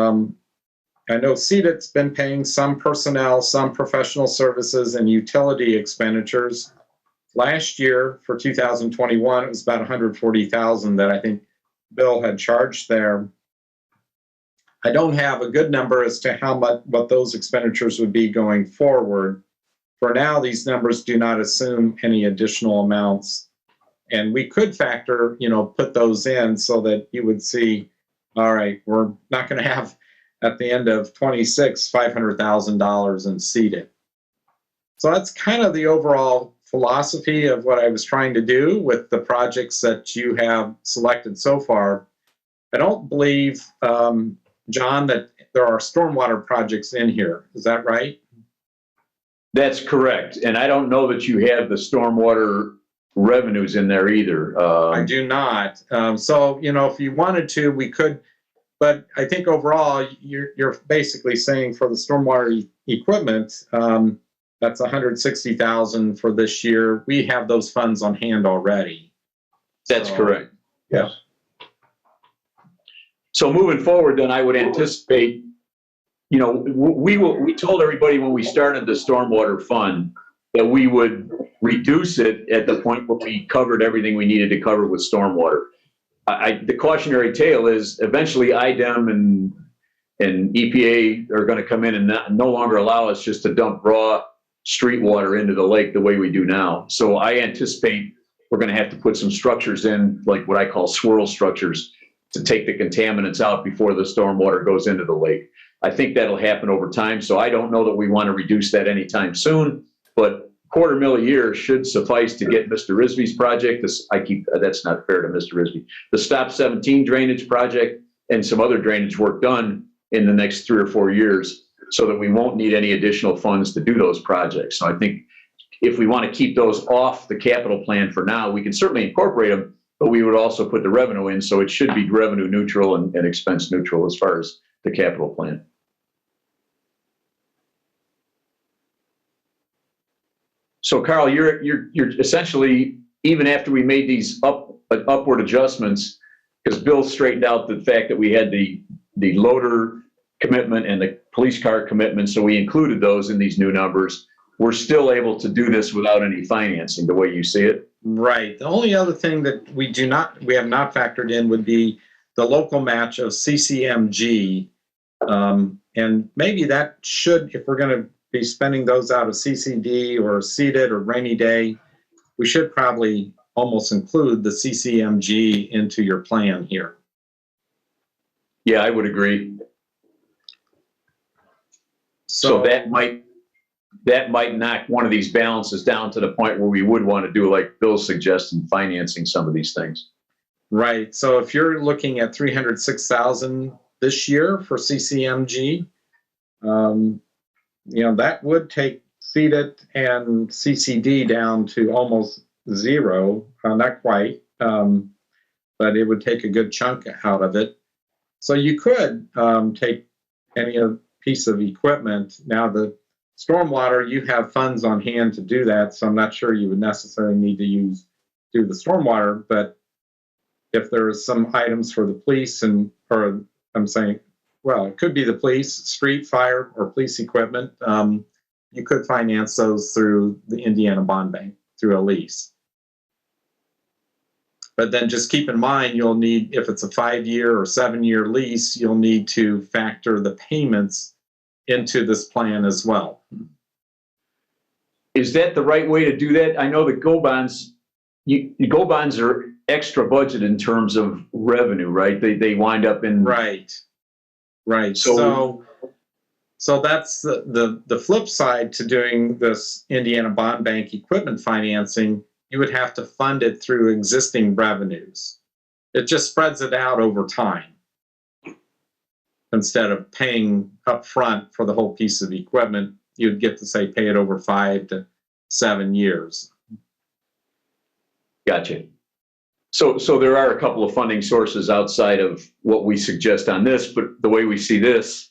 know CEDAT's been paying some personnel, some professional services, and utility expenditures. Last year for 2021, it was about 140,000 that I think Bill had charged there. I don't have a good number as to what those expenditures would be going forward. For now, these numbers do not assume any additional amounts. And we could factor, put those in so that you would see, all right, we're not going to have at the end of 26, $500,000 in seeded. So that's kind of the overall philosophy of what I was trying to do with the projects that you have selected so far. I don't believe, John, that there are stormwater projects in here. Is that right? That's correct. And I don't know that you have the stormwater revenues in there either. I do not. So, if you wanted to, we could, but I think overall, you're basically saying for the stormwater equipment, that's 160,000 for this year. We have those funds on hand already. That's correct. Yes. So moving forward, then I would anticipate, we told everybody when we started the stormwater fund that we would reduce it at the point where we covered everything we needed to cover with stormwater. The cautionary tale is eventually IDEM and EPA are going to come in and no longer allow us just to dump raw street water into the lake the way we do now. So I anticipate we're going to have to put some structures in, like what I call swirl structures, to take the contaminants out before the stormwater goes into the lake. I think that'll happen over time. So I don't know that we want to reduce that anytime soon, but $250,000 a year should suffice to get Mr. Risby's project. That's not fair to Mr. Risby. The Stop 17 drainage project and some other drainage work done in the next 3 or 4 years so that we won't need any additional funds to do those projects. So I think if we want to keep those off the capital plan for now, we can certainly incorporate them, but we would also put the revenue in. So it should be revenue neutral and expense neutral as far as the capital plan. So Carl, you're essentially, even after we made these upward adjustments, because Bill straightened out the fact that we had the loader commitment and the police car commitment, so we included those in these new numbers. We're still able to do this without any financing, the way you see it. Right. The only other thing that we have not factored in would be the local match of CCMG, and maybe that should, if we're going to be spending those out of CCD or seeded or rainy day, we should probably almost include the CCMG into your plan here. Yeah, I would agree. So that might knock one of these balances down to the point where we would want to do, like Bill's suggesting, financing some of these things. Right. So if you're looking at 306,000 this year for CCMG, that would take seeded and CCD down to almost zero. Not quite, but it would take a good chunk out of it. So you could take any piece of equipment. Now, the stormwater, you have funds on hand to do that, so I'm not sure you would necessarily need to do the stormwater, but if there's some items for the police it could be the police, street, fire, or police equipment, you could finance those through the Indiana Bond Bank, through a lease. But then just keep in mind, you'll need, if it's a 5-year or 7-year lease, you'll need to factor the payments into this plan as well. Is that the right way to do that? I know the GO bonds, GO bonds are extra budget in terms of revenue, right? They wind up in... Right. So that's the flip side to doing this Indiana Bond Bank equipment financing. You would have to fund it through existing revenues. It just spreads it out over time instead of paying up front for the whole piece of equipment. You'd get to, say, pay it over 5 to 7 years. Gotcha. So there are a couple of funding sources outside of what we suggest on this, but the way we see this,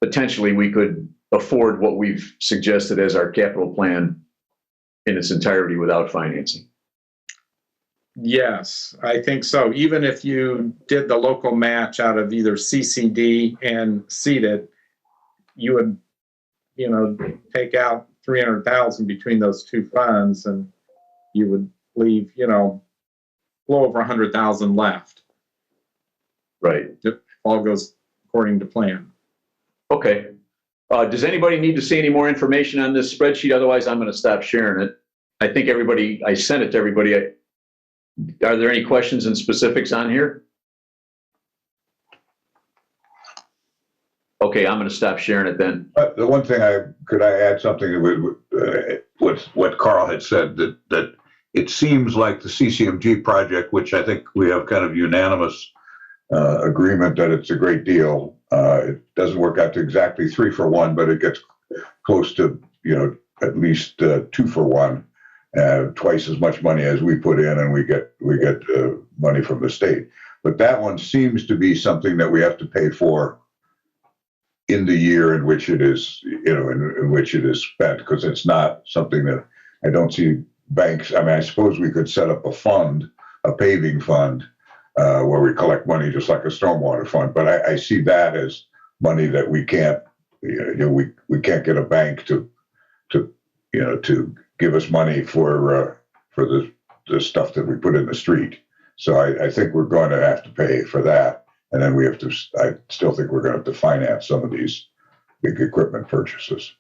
potentially we could afford what we've suggested as our capital plan in its entirety without financing. Yes, I think so. Even if you did the local match out of either CCD and seeded, you would, take out 300,000 between those two funds, and you would leave, a little over 100,000 left. Right. If all goes according to plan. Okay. Does anybody need to see any more information on this spreadsheet? Otherwise, I'm going to stop sharing it. I think I sent it to everybody. Are there any questions and specifics on here? Okay, I'm going to stop sharing it then. The one thing could I add something with what Carl had said, that it seems like the CCMG project, which I think we have kind of unanimous agreement that it's a great deal. It doesn't work out to exactly 3 for 1, but it gets close to, at least 2 for 1, twice as much money as we put in, and we get money from the state. But that one seems to be something that we have to pay for in the year in which it is, in which it is spent, because it's not something that I don't see banks. I mean, I suppose we could set up a paving fund, where we collect money just like a stormwater fund. But I see that as money that we can't, we can't get a bank to give us money for the stuff that we put in the street. So I think we're going to have to pay for that. And then I still think we're going to have to finance some of these big equipment purchases.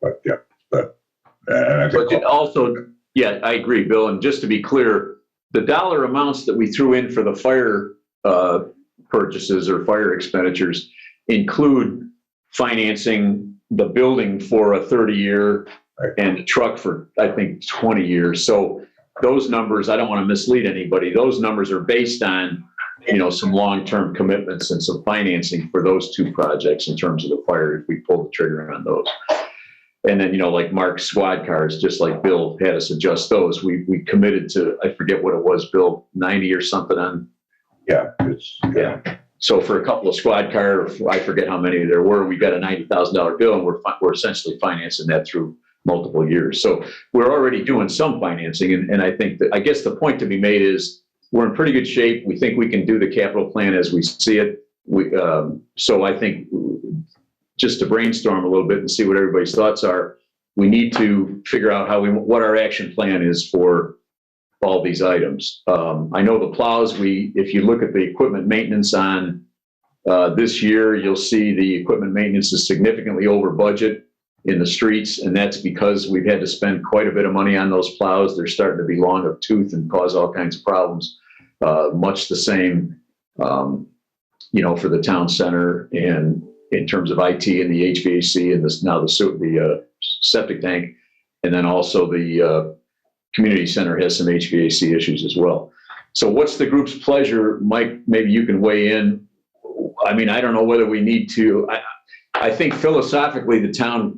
But and I think But also, yeah, I agree, Bill. And just to be clear, the dollar amounts that we threw in for the fire purchases or fire expenditures include financing the building for a 30-year and the truck for, I think, 20 years. So those numbers, I don't want to mislead anybody. Those numbers are based on, some long-term commitments and some financing for those 2 projects in terms of the fire, if we pull the trigger on those. And then, like Mark's squad cars, just like Bill had us adjust those, we committed to, I forget what it was, Bill, 90 or something on. Yeah. So for a couple of squad car, I forget how many there were, we got a $90,000 bill, and we're essentially financing that through multiple years. So we're already doing some financing. And I think I guess the point to be made is we're in pretty good shape. We think we can do the capital plan as we see it. So I think just to brainstorm a little bit and see what everybody's thoughts are, we need to figure out what our action plan is for all these items. I know the plows, if you look at the equipment maintenance on this year, you'll see the equipment maintenance is significantly over budget in the streets, and that's because we've had to spend quite a bit of money on those plows. They're starting to be long of tooth and cause all kinds of problems. Much the same, for the town center, and in terms of IT and the HVAC and the septic tank, and then also the community center has some HVAC issues as well. So what's the group's pleasure? Mike, maybe you can weigh in. I mean, I don't know whether we need to. I think philosophically the town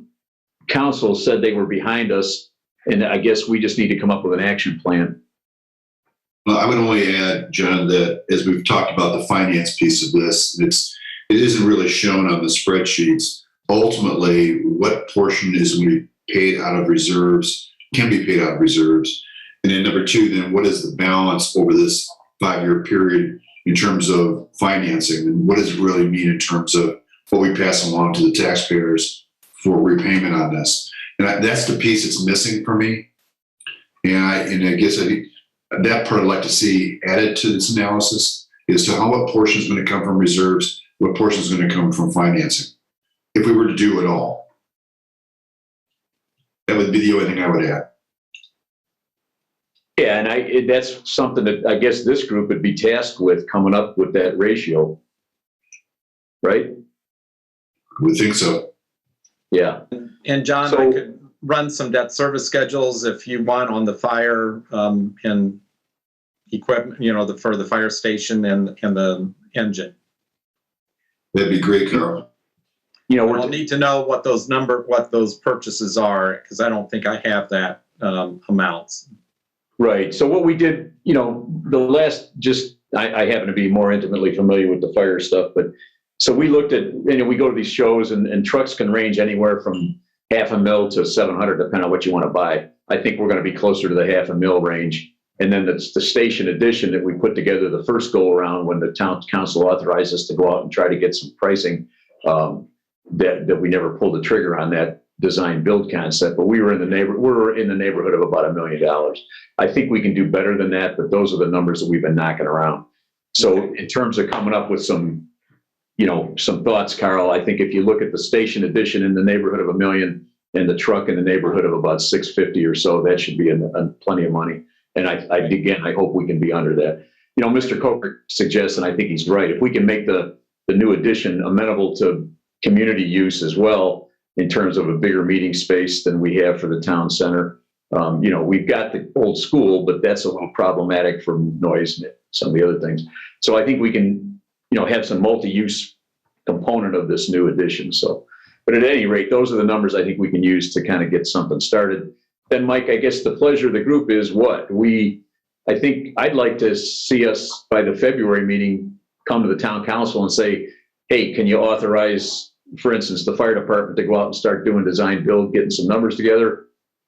council said they were behind us, and I guess we just need to come up with an action plan. Well, I would only add, John, that as we've talked about the finance piece of this, it isn't really shown on the spreadsheets. Ultimately, what portion is going to be paid out of reserves, can be paid out of reserves. And then number 2, then what is the balance over this 5-year period in terms of financing? And what does it really mean in terms of what we pass along to the taxpayers for repayment on this? And that's the piece that's missing for me. And I guess that part I'd like to see added to this analysis as to what portion is going to come from reserves, what portion is going to come from financing, if we were to do it all. That would be the only thing I would add. Yeah, and that's something that I guess this group would be tasked with, coming up with that ratio, right? I would think so. Yeah. And John, I could run some debt service schedules if you want on the fire and equipment, for the fire station and the engine. That'd be great, Carl. We'll need to know what those purchases are, because I don't think I have that amounts. Right. So what we did, I happen to be more intimately familiar with the fire stuff, but So we looked at, we go to these shows and trucks can range anywhere from $500,000 to 700, depending on what you want to buy. I think we're going to be closer to the $500,000 range. And then the station edition that we put together the first go around when the town council authorized us to go out and try to get some pricing, that we never pulled the trigger on that design build concept, but we're in the neighborhood of about $1 million. I think we can do better than that, but those are the numbers that we've been knocking around. So in terms of coming up with some thoughts, Carl, I think if you look at the station edition in the neighborhood of $1 million and the truck in the neighborhood of about 650 or so, that should be plenty of money. And I hope we can be under that. Mr. Coker suggests, and I think he's right, if we can make the new addition amenable to community use as well, in terms of a bigger meeting space than we have for the town center. We've got the old school, but that's a little problematic for noise and some of the other things. So I think we can, have some multi-use component of this new addition. So, but at any rate, those are the numbers I think we can use to kind of get something started. Then, Mike, I guess the pleasure of the group is what? I think I'd like to see us by the February meeting come to the town council and say, hey, can you authorize, for instance, the fire department to go out and start doing design build, getting some numbers together?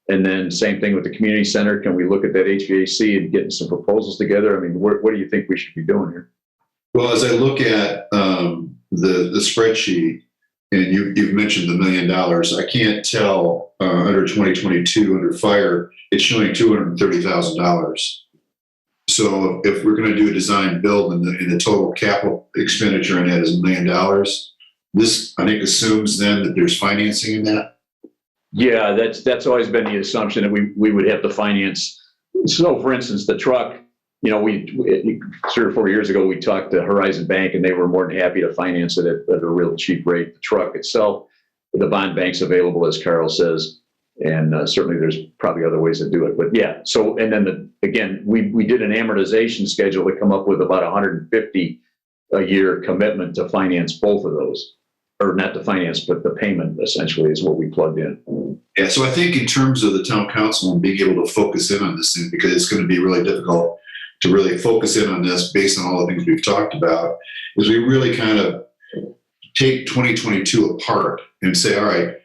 And then same thing with the community center. Can we look at that HVAC and getting some proposals together? I mean, what do you think we should be doing here? Well, as I look at the spreadsheet, and you've mentioned the $1 million, I can't tell under 2022 under fire, it's showing $230,000. So if we're going to do a design build and the total capital expenditure in that is $1 million, this I think assumes then that there's financing in that. Yeah, that's always been the assumption that we would have to finance. So, for instance, the truck, we 3 or 4 years ago, we talked to Horizon Bank and they were more than happy to finance it at a real cheap rate. The truck itself, the bond bank's available, as Carl says, and certainly there's probably other ways to do it. But yeah, so, and then again, we did an amortization schedule to come up with about 150 a year commitment to finance both of those. Or not to finance, but the payment essentially is what we plugged in. Yeah, so I think in terms of the town council and being able to focus in on this thing, because it's going to be really difficult to really focus in on this based on all the things we've talked about, is we really kind of take 2022 apart and say, all right,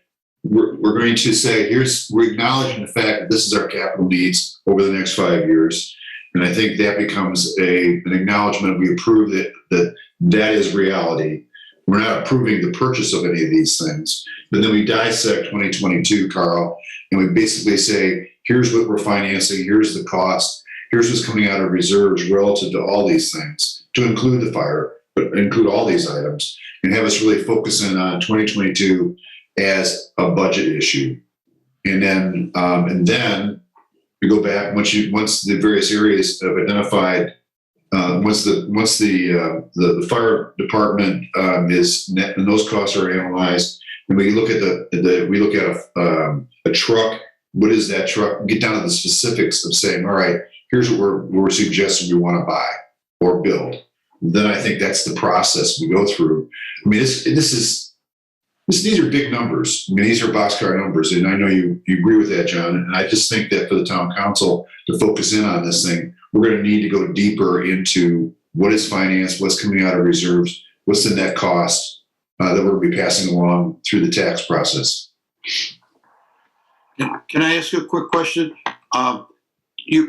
we're going to say, we're acknowledging the fact that this is our capital needs over the next 5 years. And I think that becomes an acknowledgement. We approve that is reality. We're not approving the purchase of any of these things. But then we dissect 2022, Carl, and we basically say, here's what we're financing, here's the cost, here's what's coming out of reserves relative to all these things, to include the fire, but include all these items, and have us really focus in on 2022 as a budget issue. And then we go back, once the various areas have identified, once the fire department is net and those costs are analyzed, and we look at a truck. What is that truck? Get down to the specifics of saying, all right, here's what we're suggesting we want to buy or build. Then I think that's the process we go through. I mean, these are big numbers. I mean, these are boxcar numbers, and I know you agree with that, John. And I just think that for the town council to focus in on this thing, we're going to need to go deeper into what is financed, what's coming out of reserves, what's the net cost that we're going to be passing along through the tax process. Can I ask you a quick question?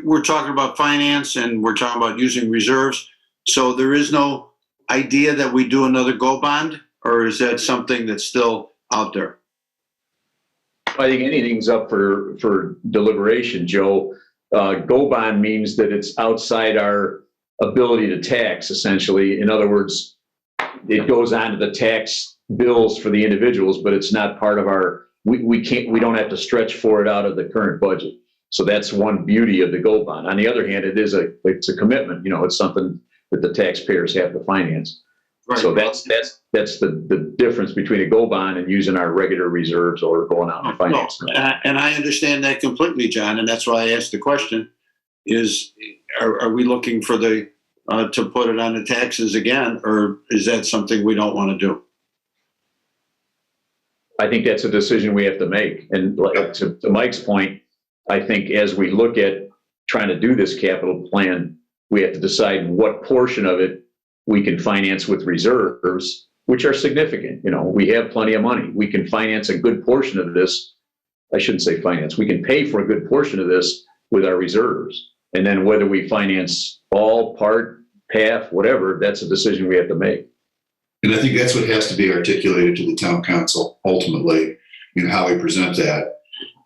We're talking about finance and we're talking about using reserves. So there is no idea that we do another GO bond, or is that something that's still out there? I think anything's up for deliberation, Joe. GO bond means that it's outside our ability to tax, essentially. In other words, it goes on to the tax bills for the individuals, but it's not part of our, we don't have to stretch for it out of the current budget. So that's one beauty of the GO bond. On the other hand, it's a commitment. It's something that the taxpayers have to finance. Right. So that's the difference between a GO bond and using our regular reserves or going out and financing. And I understand that completely, John, and that's why I asked the question: are we looking for to put it on the taxes again, or is that something we don't want to do? I think that's a decision we have to make. And to Mike's point, I think as we look at trying to do this capital plan, we have to decide what portion of it we can finance with reserves which are significant. We have plenty of money. We can finance a good portion of this. I shouldn't say finance. We can pay for a good portion of this with our reserves. And then whether we finance all, part, half, whatever, that's a decision we have to make. And I think that's what has to be articulated to the town council ultimately, how we present that.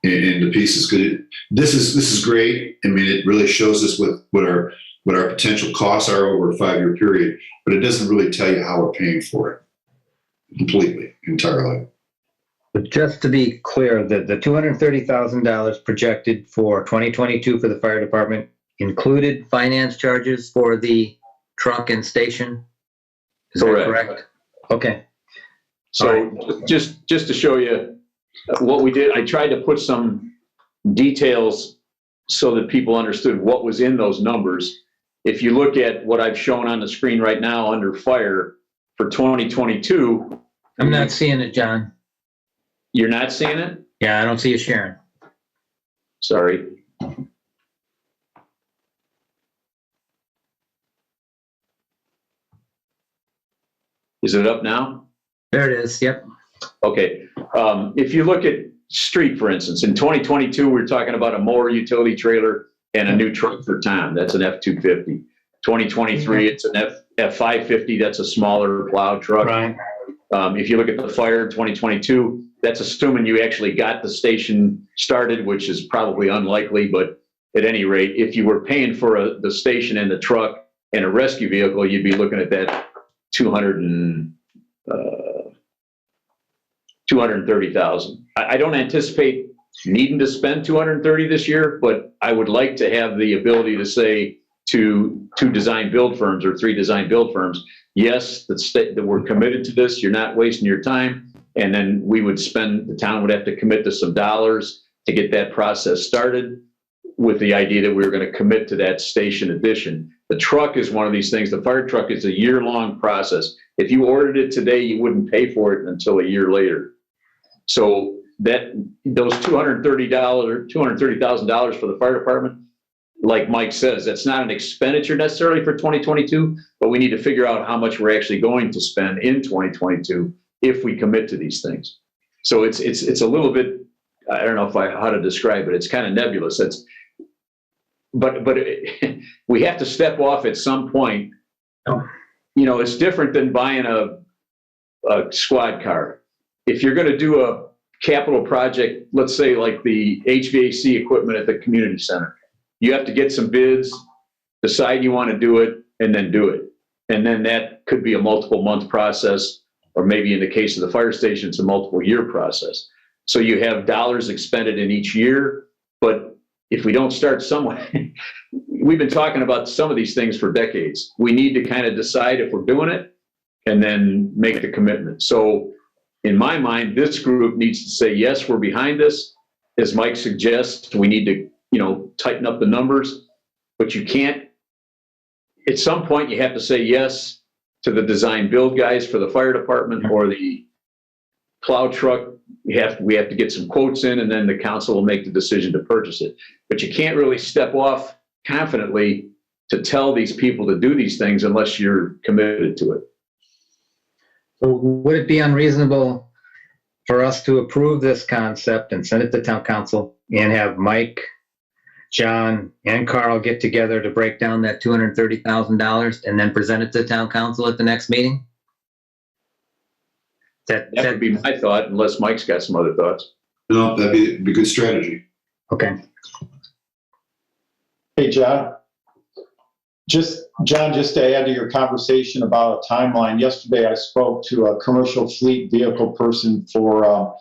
And the piece is good. This is great. I mean, it really shows us what our potential costs are over a 5-year period, but it doesn't really tell you how we're paying for it completely, entirely. But just to be clear, the $230,000 projected for 2022 for the fire department included finance charges for the truck and station? Is that correct? Okay. So just to show you what we did, I tried to put some details so that people understood what was in those numbers. If you look at what I've shown on the screen right now under fire for 2022. I'm not seeing it, John. You're not seeing it? Yeah, I don't see you sharing. Sorry. Is it up now? There it is. Yep. Okay. If you look at street, for instance, in 2022, we're talking about a mower utility trailer and a new truck for Tom. That's an F-250. 2023, it's an F-550. That's a smaller plow truck. Right. If you look at the fire in 2022, that's assuming you actually got the station started, which is probably unlikely. But at any rate, if you were paying for the station and the truck and a rescue vehicle, you'd be looking at that $230,000. I don't anticipate needing to spend $230 this year, but I would like to have the ability to say to 2 design build firms or 3 design build firms, yes, that we're committed to this. You're not wasting your time. And then the town would have to commit to some dollars to get that process started, with the idea that we were going to commit to that station addition. The truck is one of these things. The fire truck is a year-long process. If you ordered it today, you wouldn't pay for it until a year later. So those $230,000 for the fire department, like Mike says, that's not an expenditure necessarily for 2022, but we need to figure out how much we're actually going to spend in 2022 if we commit to these things. So it's a little bit, I don't know how to describe it. It's kind of nebulous. But we have to step off at some point. It's different than buying a squad car. If you're going to do a capital project, let's say like the HVAC equipment at the community center, you have to get some bids, decide you want to do it, and then do it. And then that could be a multiple month process, or maybe in the case of the fire station, it's a multiple year process. So you have dollars expended in each year, but if we don't start somewhere, we've been talking about some of these things for decades. We need to kind of decide if we're doing it and then make the commitment. So in my mind, this group needs to say, yes, we're behind this. As Mike suggests, we need to, tighten up the numbers, but you can't, at some point you have to say yes to the design build guys for the fire department or the plow truck. We have to get some quotes in, and then the council will make the decision to purchase it. But you can't really step off confidently to tell these people to do these things unless you're committed to it. So would it be unreasonable for us to approve this concept and send it to town council and have Mike, John, and Carl get together to break down that $230,000 and then present it to town council at the next meeting? That would be my thought, unless Mike's got some other thoughts. No, that'd be a good strategy. Okay. Hey, John. Just to add to your conversation about a timeline, yesterday I spoke to a commercial fleet vehicle person for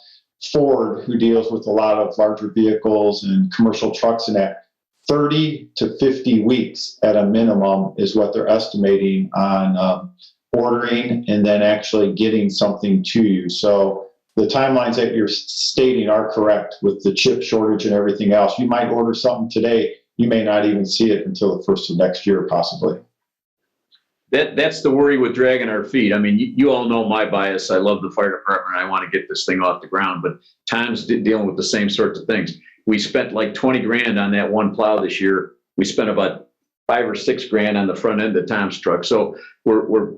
Ford, who deals with a lot of larger vehicles and commercial trucks, and that 30 to 50 weeks at a minimum is what they're estimating on ordering and then actually getting something to you. So the timelines that you're stating are correct with the chip shortage and everything else. You might order something today, you may not even see it until the first of next year, possibly. That's the worry with dragging our feet. I mean, you all know my bias. I love the fire department. I want to get this thing off the ground, but Tom's dealing with the same sorts of things. We spent like 20 grand on that one plow this year. We spent about $5 or $6 grand on the front end of Tom's truck. So we're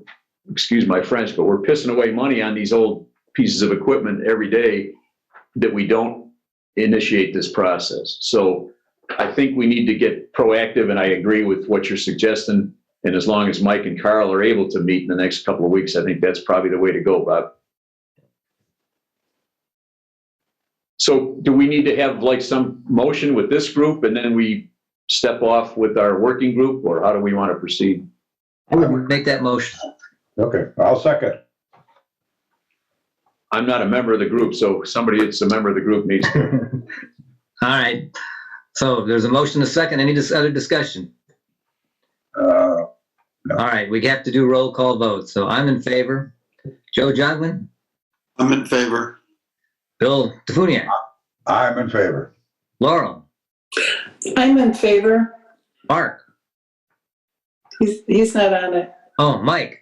excuse my French, but we're pissing away money on these old pieces of equipment every day that we don't initiate this process. So I think we need to get proactive, and I agree with what you're suggesting. And as long as Mike and Carl are able to meet in the next couple of weeks, I think that's probably the way to go, Bob. So do we need to have like some motion with this group and then we step off with our working group, or how do we want to proceed? I would make that motion. Okay, I'll second. I'm not a member of the group, so somebody that's a member of the group needs to. All right. So there's a motion, a second. Any other discussion? No. All right, we have to do roll call vote. So I'm in favor. Joe Joglin, I'm in favor. Bill Tefuniak, I'm in favor. Laurel, I'm in favor. Mark, He's not on it. oh, Mike.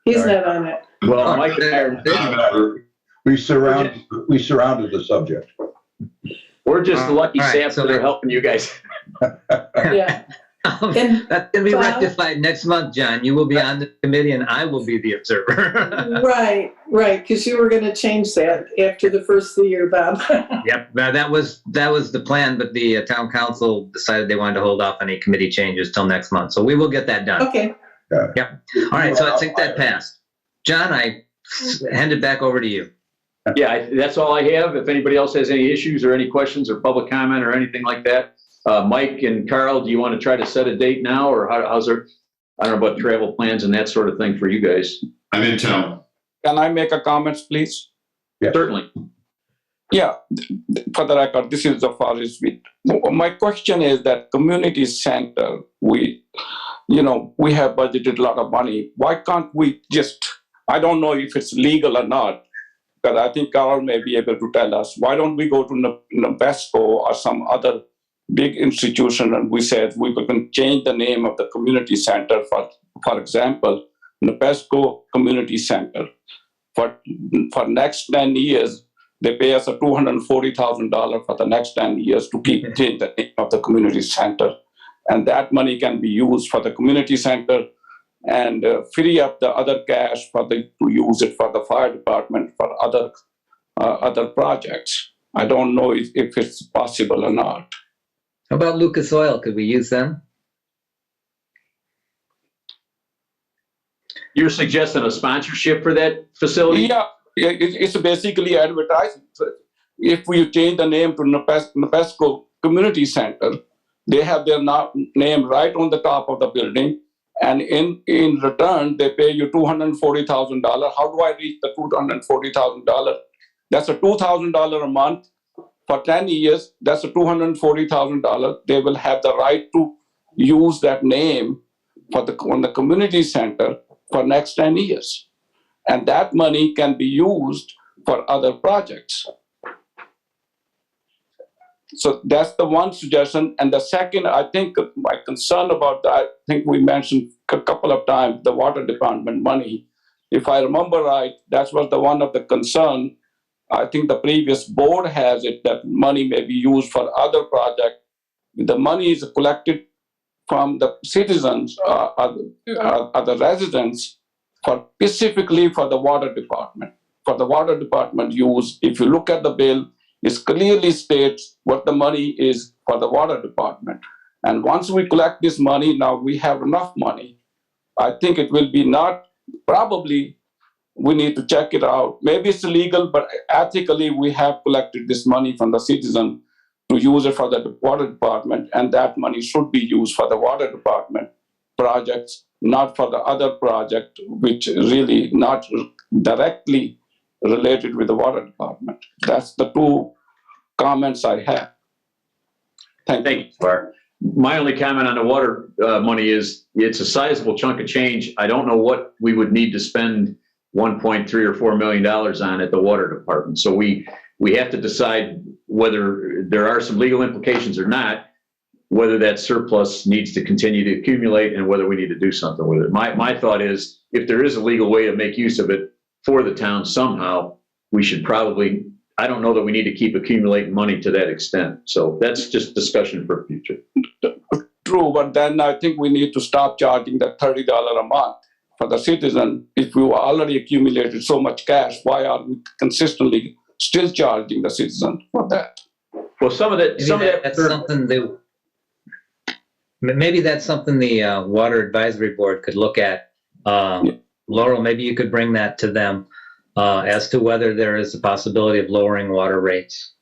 He's Sorry. not on it. Well, Mike and I are, We surrounded the subject. we're just the lucky All right, saps so that are there- helping you guys. Yeah. And That's gonna be Bob? rectified next month, John. You will be on the committee and I will be the observer. right, because you were going to change that after the first of the year, Bob. Yep, now that was the plan, but the town council decided they wanted to hold off any committee changes till next month. So we will get that done. Okay. Yep. All right, so I think that passed. John, I hand it back over to you. Yeah, that's all I have. If anybody else has any issues or any questions or public comment or anything like that, Mike and Carl, do you want to try to set a date now, or how's there? I don't know about travel plans and that sort of thing for you guys. I'm in town. Can I make a comment, please? Certainly. Yeah, for the record, this is the farthest bit. My question is that community center, we have budgeted a lot of money. Why can't we just, I don't know if it's legal or not, but I think Carl may be able to tell us, why don't we go to Escrow or some other big institution and we said we can change the name of the community center, for example, Escrow Community Center. For next 10 years, they pay us a $240,000 for the next 10 years to change the name of the community center. And that money can be used for the community center and free up the other cash to use it for the fire department, for other projects. I don't know if it's possible or not. How about Lucas Oil? Could we use them? You're suggesting a sponsorship for that facility? Yeah, it's basically advertising. If we change the name to Escrow Community Center, they have their name right on the top of the building, and in return, they pay you $240,000. How do I reach the $240,000? That's a $2,000 a month. For 10 years, that's a $240,000. They will have the right to use that name on the community center for next 10 years. And that money can be used for other projects. So that's the one suggestion. And the second, I think my concern about that, I think we mentioned a couple of times, the water department money. If I remember right, that was the one of the concern. I think the previous board has it that money may be used for other projects. The money is collected from the citizens, the residents, specifically for the water department. For the water department use, if you look at the bill, it clearly states what the money is for the water department. And once we collect this money, now we have enough money. I think it will be probably we need to check it out. Maybe it's illegal, but ethically we have collected this money from the citizen to use it for the water department, and that money should be used for the water department projects, not for the other project, which really not directly related with the water department. That's the two comments I have. Thank you. Mark. My only comment on the water money is it's a sizable chunk of change. I don't know what we would need to spend $1.3 or $4 million on at the water department. So we have to decide whether there are some legal implications or not, whether that surplus needs to continue to accumulate and whether we need to do something with it. My thought is if there is a legal way to make use of it for the town somehow, we should probably, I don't know that we need to keep accumulating money to that extent. So that's just discussion for future. True, but then I think we need to stop charging the $30 a month for the citizen, if we already accumulated so much cash, why are we consistently still charging the citizen for that? Well, some of that, That's something that, maybe that's something the Water Advisory Board could look at. Laurel, maybe you could bring that to them as to whether there is a possibility of lowering water rates.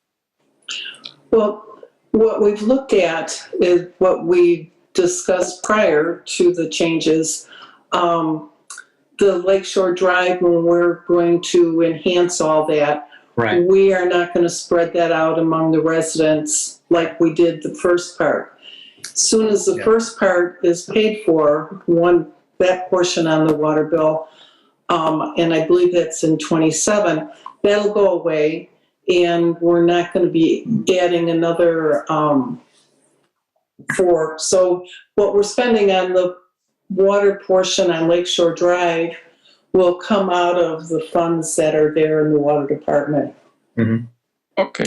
Well, what we've looked at is what we discussed prior to the changes. The Lakeshore Drive, when we're going to enhance all that, Right. we are not going to spread that out among the residents like we did the first part. As soon as the first part is paid for, that portion on the water bill, and I believe that's in 27, that'll go away, and we're not going to be adding another 4. So what we're spending on the water portion on Lakeshore Drive will come out of the funds that are there in the water department. Mm-hmm. Okay.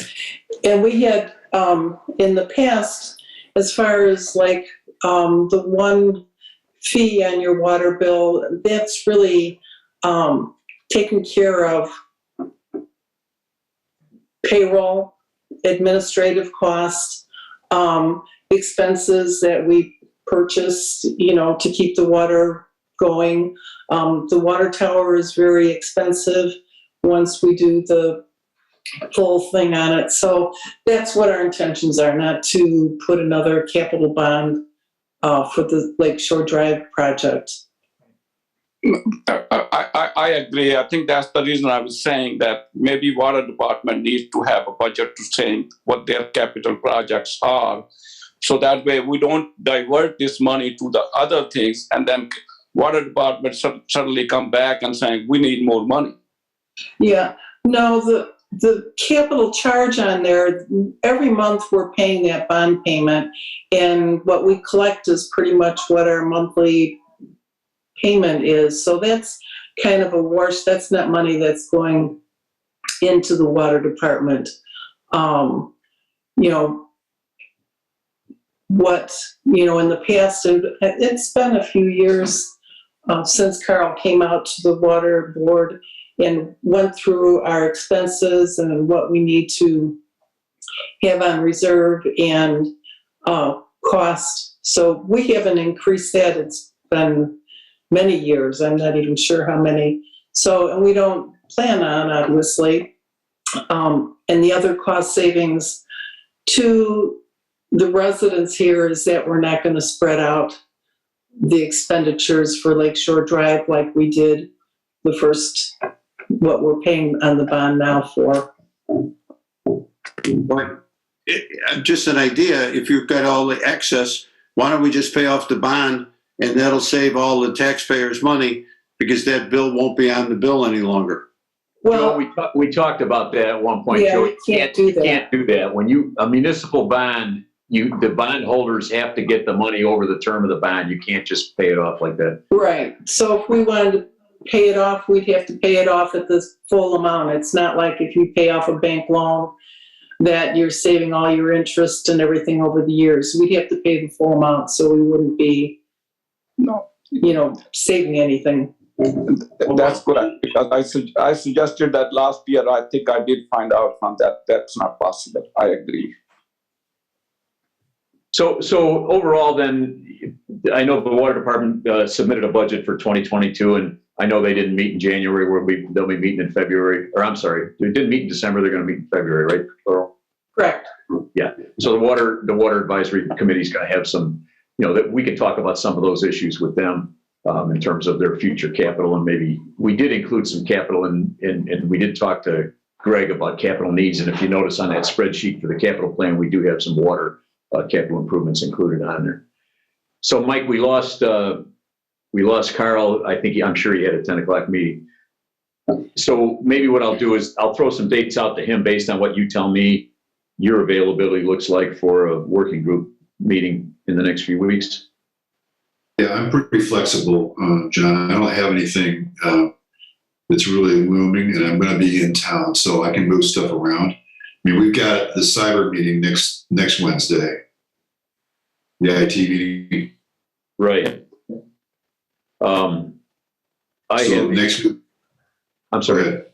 And we had, in the past, as far as like the one fee on your water bill, that's really taken care of payroll, administrative costs, expenses that we purchase, to keep the water going. The water tower is very expensive once we do the full thing on it. So that's what our intentions are, not to put another capital bond for the Lakeshore Drive project. I agree. I think that's the reason I was saying that maybe water department needs to have a budget to say what their capital projects are. So that way we don't divert this money to the other things and then water department suddenly come back and saying we need more money. Yeah, no, the capital charge on there, every month we're paying that bond payment, and what we collect is pretty much what our monthly payment is. So that's kind of a wash. That's not money that's going into the water department. In the past, and it's been a few years since Carl came out to the water board and went through our expenses and what we need to have on reserve and cost. So we haven't increased that. It's been many years. I'm not even sure how many. So, and we don't plan on, obviously. And the other cost savings to the residents here is that we're not going to spread out the expenditures for Lakeshore Drive like we did the first, what we're paying on the bond now for. But just an idea, if you've got all the excess, why don't we just pay off the bond and that'll save all the taxpayers money because that bill won't be on the bill any longer. Well, Joe, we talked about that at one point. Yeah, Joe, we can't do that. You can't do that. When a municipal bond, the bondholders have to get the money over the term of the bond. You can't just pay it off like that. right. So if we wanted to pay it off, we'd have to pay it off at the full amount. It's not like if you pay off a bank loan that you're saving all your interest and everything over the years. We'd have to pay the full amount, so we wouldn't be, saving anything. That's good, because I suggested that last year. I think I did find out from that that's not possible. I agree. So overall, then, I know the water department submitted a budget for 2022, and I know they didn't meet in January. They'll be meeting in February. Or I'm sorry, they didn't meet in December. They're going to meet in February, right, Earl? Correct. Yeah. So the water advisory committee is going to have some, that we can talk about some of those issues with them in terms of their future capital, and maybe we did include some capital, and we did talk to Greg about capital needs. And if you notice on that spreadsheet for the capital plan, we do have some water capital improvements included on there. So, Mike, we lost Carl. I'm sure he had a 10 o'clock meeting. So maybe what I'll do is I'll throw some dates out to him based on what you tell me your availability looks like for a working group meeting in the next few weeks. Yeah, I'm pretty flexible, John. I don't have anything that's really looming, and I'm going to be in town, so I can move stuff around. I mean, we've got the cyber meeting next Wednesday, the IT meeting. Right. So next week, I'm go sorry. ahead.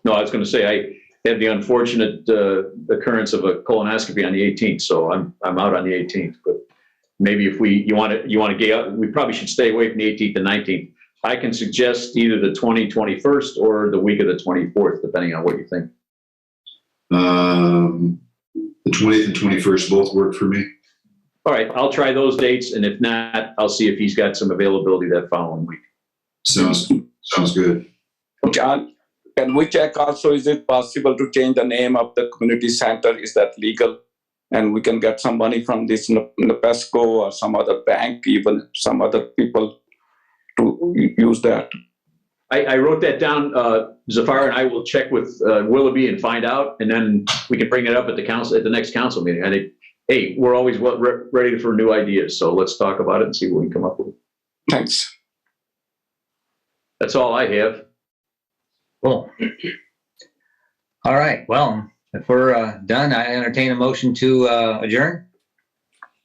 No, I was going to say, I had the unfortunate occurrence of a colonoscopy on the 18th, so I'm out on the 18th. But maybe if you want to get out, we probably should stay away from the 18th and 19th. I can suggest either the 21st or the week of the 24th, depending on what you think. The 20th and 21st both work for me. All right, I'll try those dates, and if not, I'll see if he's got some availability that following week. Sounds good. John, can we check also, is it possible to change the name of the community center? Is that legal? And we can get some money from this Pesco or some other bank, even some other people to use that. I wrote that down. Zafar and I will check with Willoughby and find out, and then we can bring it up at the next council meeting. I think, hey, we're always ready for new ideas, so let's talk about it and see what we can come up with. Thanks. That's all I have. Cool. All right, well, if we're done, I entertain a motion to adjourn.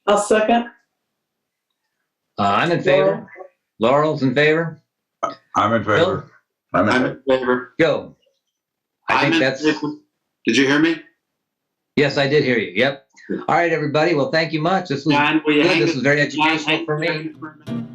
I'll second. I'm in favor. Laurel's in favor. I'm in favor. I'm in favor. Go. I think that's. Did you hear me? Yes, I did hear you. Yep. All right, everybody. Well, thank you much. This was John, will you good. hang This it- was very John, educational hang for me. it for a minute.